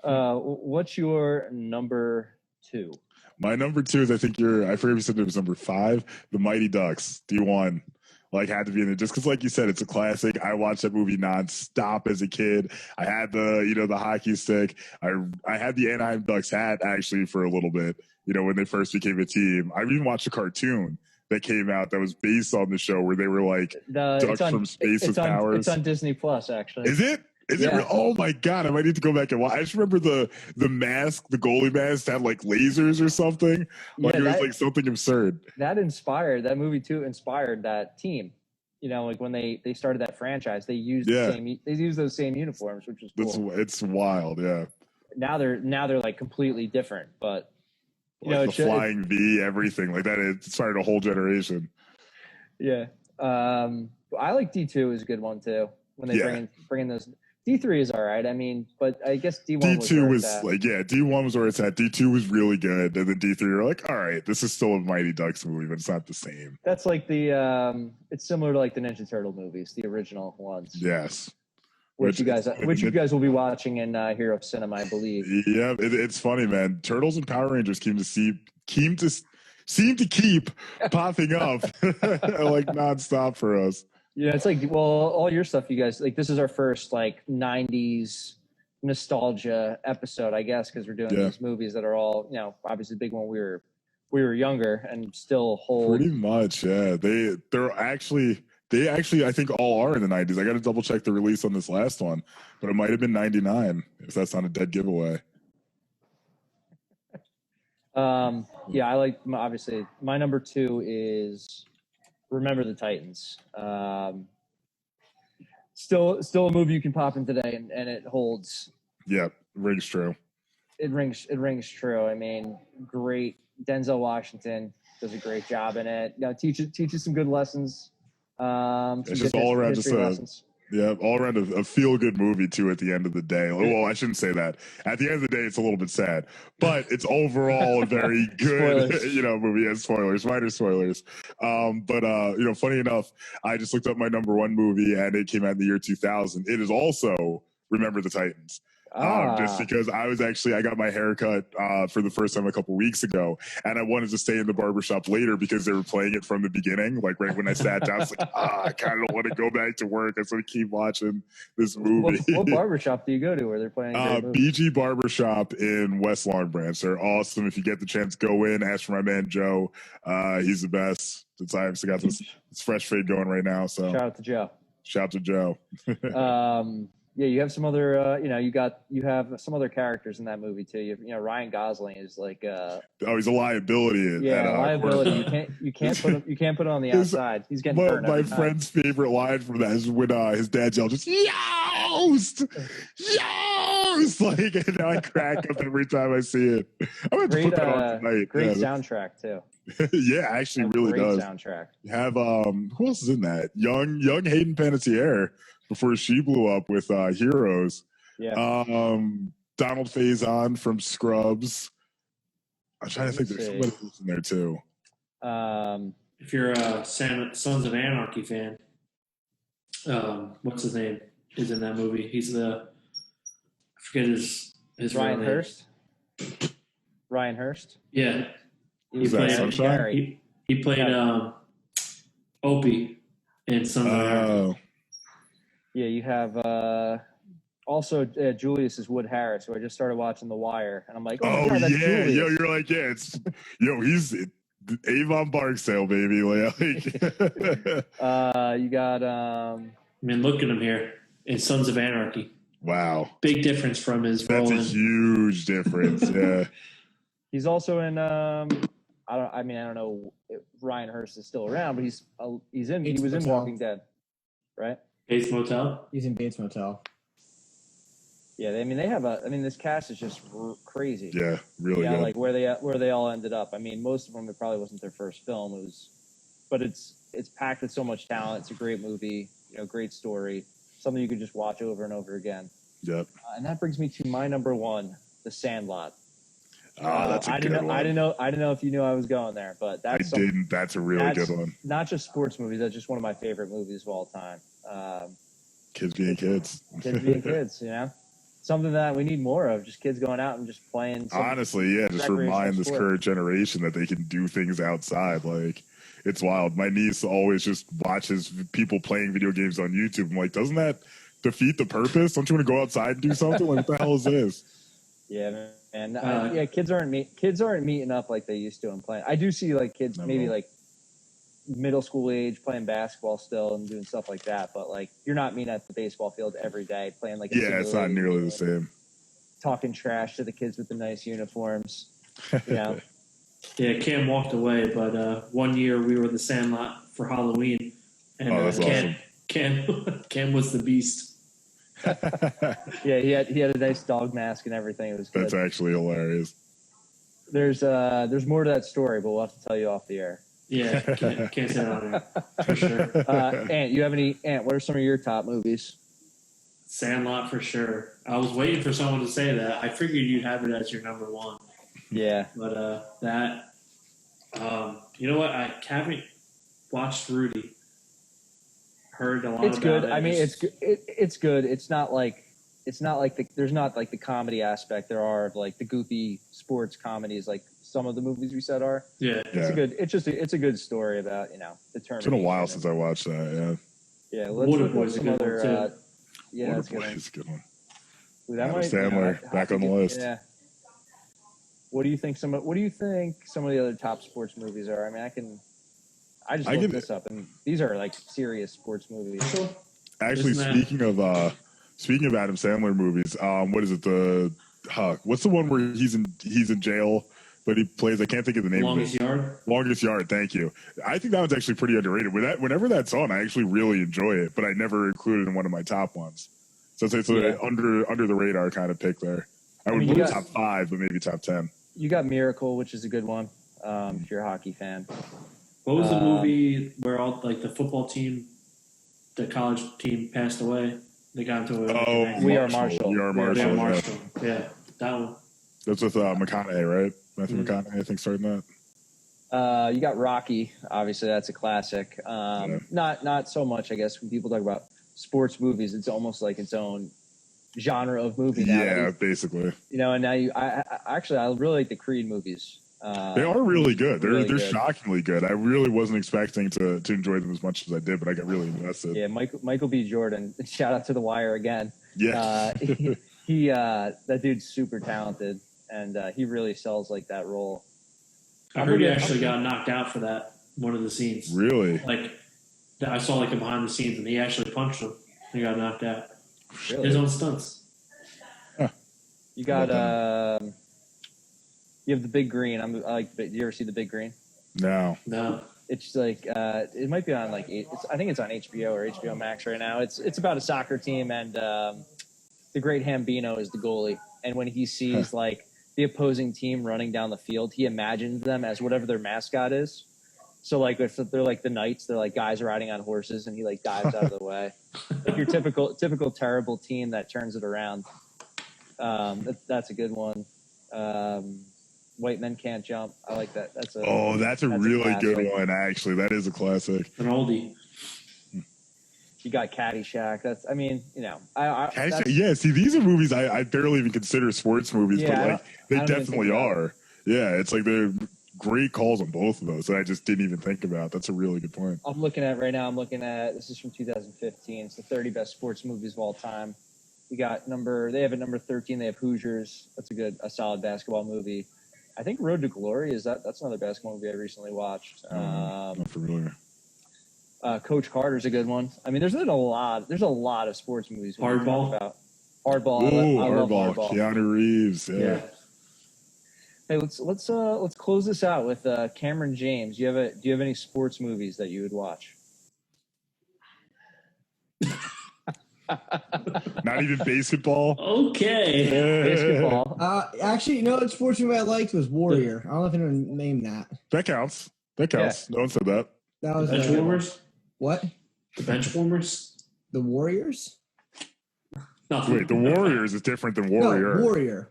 What's your number 2? My number 2 is, I forget if you said it was number 5, The Mighty Ducks, D1. Like, had to be in there just because, like you said, it's a classic. I watched that movie nonstop as a kid. I had the hockey stick. I had the Anaheim Ducks hat actually for a little bit, you know, when they first became a team. I even watched a cartoon that came out that was based on the show where they were like ducks from space with powers. It's on Disney Plus, actually. Is it? Is it? Oh my God! I might need to go back and watch. I just remember the mask, the goalie mask, had like lasers or something. Like, it was like something absurd. That movie too inspired that team. You know, like when they started that franchise, they used those same uniforms, which was cool. It's wild, yeah. Now they're like completely different, but you like know, the flying V, everything like that. It inspired a whole generation. Yeah, I like D2 is a good one too. When they bring in those. D3 is all right. I mean, but I guess D1 was D1 was where it's at. D2 was really good. And then D3, you're like, all right, this is still a Mighty Ducks movie, but it's not the same. That's like it's similar to like the Ninja Turtle movies, the original ones. Yes. Which you guys will be watching in Hero Cinema, I believe. Yeah, it's funny, man. Turtles and Power Rangers seem to keep popping up like nonstop for us. Yeah, it's like, well, all your stuff, you guys, like, this is our first, like, 90s nostalgia episode, I guess, because we're doing these movies that are all, you know, obviously big when we were younger and still hold. Pretty much, yeah. They actually I think all are in the 90s. I got to double check the release on this last one, but it might have been 99 if that's not a dead giveaway. Yeah, I like, obviously my number 2 is Remember the Titans. Still a movie you can pop in today and it holds. Yeah, rings true. It rings true. I mean, great. Denzel Washington does a great job in it. You know, teaches some good lessons. It's just all around lessons. All around a feel-good movie too. At the end of the day, well, I shouldn't say that. At the end of the day, it's a little bit sad, but it's overall a very good, movie. And spoilers, minor spoilers. Funny enough, I just looked up my number 1 movie, and it came out in the year 2000. It is also Remember the Titans. Just because I got my haircut for the first time a couple weeks ago, and I wanted to stay in the barbershop later because they were playing it from the beginning. Like right when I sat down, I was like, I kind of don't want to go back to work. I just want to keep watching this movie. What barbershop do you go to where they're playing? BG Barbershop in West Long Branch. They're awesome. If you get the chance, go in, ask for my man Joe. He's the best. Since I obviously got this fresh fade going right now. So shout out to Joe. Shout out to Joe. Yeah, you have some other, you have some other characters in that movie too. You know, Ryan Gosling is like, he's a liability. Liability. You can't put it on the outside. He's getting burned. My friend's favorite line from that is when his dad yelled, "Just Yost, Yost!" Like, and I crack up every time I see it. I'm going to put that on tonight. Great soundtrack too. Yeah, actually, really does. Soundtrack. You have who else is in that? Young Hayden Panettiere. Before she blew up with Heroes. Yeah. Donald Faison from Scrubs. I'm trying to think there's somebody else in there too. If you're a Sons of Anarchy fan, what's his name is in that movie? He's I forget his Ryan real name. Hurst. Ryan Hurst. Yeah. He played he played Opie in Sons of Anarchy. Yeah, you have also Julius is Wood Harris, who I just started watching The Wire, and I'm like, oh God, that's Julius. You're like, he's Avon Barksdale, baby. You got I mean, look at him here in Sons of Anarchy. Wow, big difference from his role. That's a huge difference. Yeah, he's also in I don't know if Ryan Hurst is still around, but he was in Walking Dead, right? Bates Motel. He's in Bates Motel. Yeah, they have this cast is just crazy. Yeah, really good. Like where they all ended up. I mean, most of them it probably wasn't their first film. But it's packed with so much talent. It's a great movie. Great story. Something you could just watch over and over again. Yep. And that brings me to my number 1, The Sandlot. That's a good one. I didn't know if you knew I was going there, but that's That's a really good one. Not just sports movies. That's just one of my favorite movies of all time. Kids being kids. Kids being kids. Something that we need more of. Just kids going out and just playing. Honestly, yeah. Just remind this current generation that they can do things outside. Like, it's wild. My niece always just watches people playing video games on YouTube. I'm like, doesn't that defeat the purpose? Don't you want to go outside and do something? Like, what the hell is this? Yeah, man. Kids aren't meeting up like they used to and playing. I do see like kids maybe like middle school age playing basketball still and doing stuff like that, but like you're not meeting at the baseball field every day playing like it's not nearly the same. Talking trash to the kids with the nice uniforms. Yeah, Cam walked away, but 1 year we were the Sandlot for Halloween, and that's awesome. Cam was the Beast. Yeah, he had a nice dog mask and everything. It was good. That's actually hilarious. There's more to that story, but we'll have to tell you off the air. Yeah, can't say that on there for sure. Ant, what are some of your top movies? Sandlot for sure. I was waiting for someone to say that. I figured you'd have it as your number 1. Yeah. But you know what? I haven't watched Rudy. Heard a lot. It's about good. it. I mean, it's good. It's not like there's not like the comedy aspect. There are like the goofy sports comedies, like some of the movies we said are. Yeah. It's a good story about determination. It's been a while since I watched that. Yeah. Let's look at some other. Waterboy is a good one. Ooh, Adam Sandler back on the list. Yeah. What do you think? Some of the other top sports movies are? I mean, I just looked this up, and these are like serious sports movies. Actually, speaking of Adam Sandler movies, what is it? What's the one where he's in jail, but he plays? I can't think of the name. Longest Yard. Longest Yard. Thank you. I think that one's actually pretty underrated. Whenever that's on, I actually really enjoy it, but I never included it in one of my top ones. So it's under the radar kind of pick there. I would put top 5, but maybe top 10. You got Miracle, which is a good one. If you're a hockey fan. What was the movie where all like the football team, the college team passed away? They got into a We Are Marshall. We Are Marshall. Yeah, that one. That's with McConaughey, right? Matthew McConaughey, I think, starting that. You got Rocky. Obviously, that's a classic. Not so much, I guess, when people talk about sports movies. It's almost like its own genre of movie now. Yeah, basically. And now I really like the Creed movies. They are really good. They're good. shockingly good. I really wasn't expecting to enjoy them as much as I did, but I got really invested. Yeah, Michael B. Jordan. Shout out to The Wire again. Yeah, he that dude's super talented, and he really sells like that role. I heard he actually got knocked out for that one of the scenes. Really? Like I saw like a behind the scenes, and he actually punched him. He got knocked out. Really? His own stunts. Huh. You got you have The Big Green. Did you ever see The Big Green? No. It's like it might be on like I think it's on HBO or HBO Max right now. It's about a soccer team, and the great Hambino is the goalie. And when he sees like the opposing team running down the field, he imagines them as whatever their mascot is. So like if they're like the Knights, they're like guys riding on horses, and he like dives out of the way. Like your typical terrible team that turns it around. That's a good one. White Men Can't Jump. I like that. That's a really good one. Actually, that is a classic. An oldie. You got Caddyshack. Yeah. See, these are movies I barely even consider sports movies, but like they definitely are. Yeah, it's like they're great calls on both of those that I just didn't even think about. That's a really good point. I'm looking at this is from 2015. It's the 30 best sports movies of all time. You got they have at number 13. They have Hoosiers. That's a solid basketball movie. I think Road to Glory that's another basketball movie I recently watched. Not familiar. Coach Carter's a good one. I mean, there's a lot of sports movies. Hardball. Hardball. Ooh, I love Hardball. Keanu Reeves. Yeah. Hey, let's close this out with Cameron James. Do you have any sports movies that you would watch? Not even basketball. Okay. Basketball. Actually, the sports movie I liked was Warrior. I don't know if anyone named that. That counts. Yeah. No one said that. That was Benchwarmers. What? The Benchwarmers. The Warriors. Wait, the Warriors is different than Warrior. No,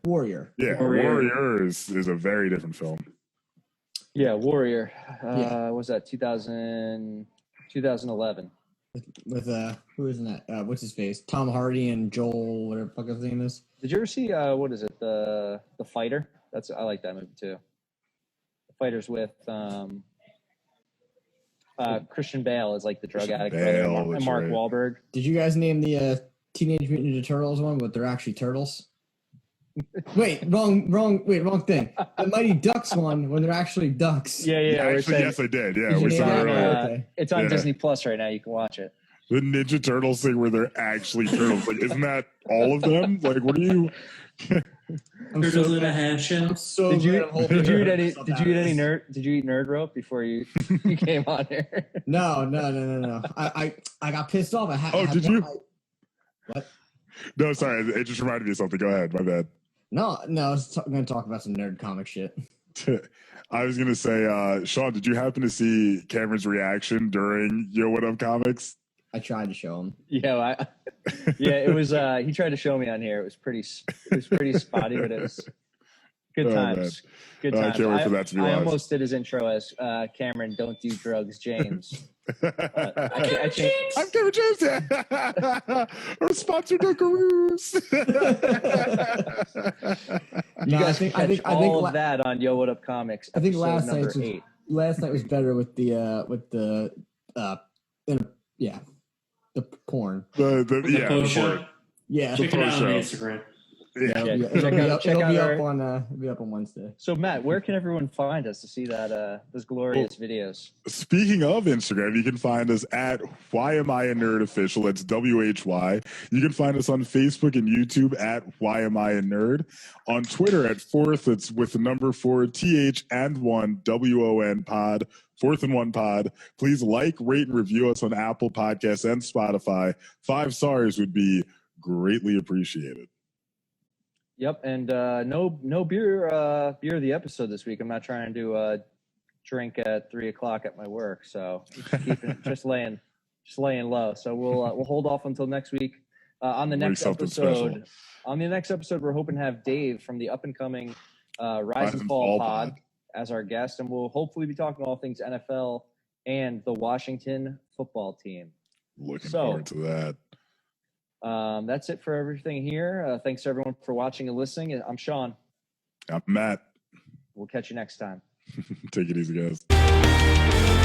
Warrior. Yeah, Warrior is a very different film. Yeah, Warrior. What was that 2011? With who is in that? What's his face? Tom Hardy and Joel, whatever the fuck his name is. Did you ever see what is it? The Fighter? I like that movie too. The Fighter's with Christian Bale is like the drug addict brother, and Mark Wahlberg. Did you guys name the Teenage Mutant Ninja Turtles one, but they're actually turtles? Wait, wrong thing. The Mighty Ducks one, when they're actually ducks. Yeah. Actually, yes, I did. Yeah, we said that earlier. It's on Disney Plus right now. You can watch it. The Ninja Turtles thing where they're actually turtles. Like, isn't that all of them? Like, what are you? Turtles in a half shell. Did you eat any nerd rope before you came on here? No. I got pissed off. Did you? What? No, sorry. It just reminded me of something. Go ahead. My bad. No. I was going to talk about some nerd comic shit. I was going to say, Sean, did you happen to see Cameron's reaction during Yo What Up Comics? I tried to show him. Yeah, it was. He tried to show me on here. It was pretty spotty, but it was good times. Man. Good times. I can't wait for that to be I live. almost did his intro as Cameron, don't do drugs, James. I'm Cameron James. Our sponsor, Dunkaroos. You guys can catch all of that on Yo What Up Comics. I think last night was better with the porn. The post show. Yeah. Check it out on Instagram. Yeah. Yeah, It'll check be out- up, check it'll out be our- up on Wednesday. So Matt, where can everyone find us to see that those glorious videos? Speaking of Instagram, you can find us at Why Am I a Nerd Official. That's WHY. You can find us on Facebook and YouTube at Why Am I a Nerd. On Twitter at Fourth, it's with the number 4, TH and 1, WON pod, Fourth and One pod. Please like, rate, and review us on Apple Podcasts and Spotify. 5 stars would be greatly appreciated. Yep, and no beer of the episode this week. I'm not trying to drink at 3:00 at my work, so just laying low. So we'll hold off until next week. On the next episode, we're hoping to have Dave from the up and coming Rise and Fall pod as our guest, and we'll hopefully be talking all things NFL and the Washington football team. Looking forward to that. That's it for everything here. Thanks everyone for watching and listening. I'm Sean. I'm Matt. We'll catch you next time. Take it easy, guys.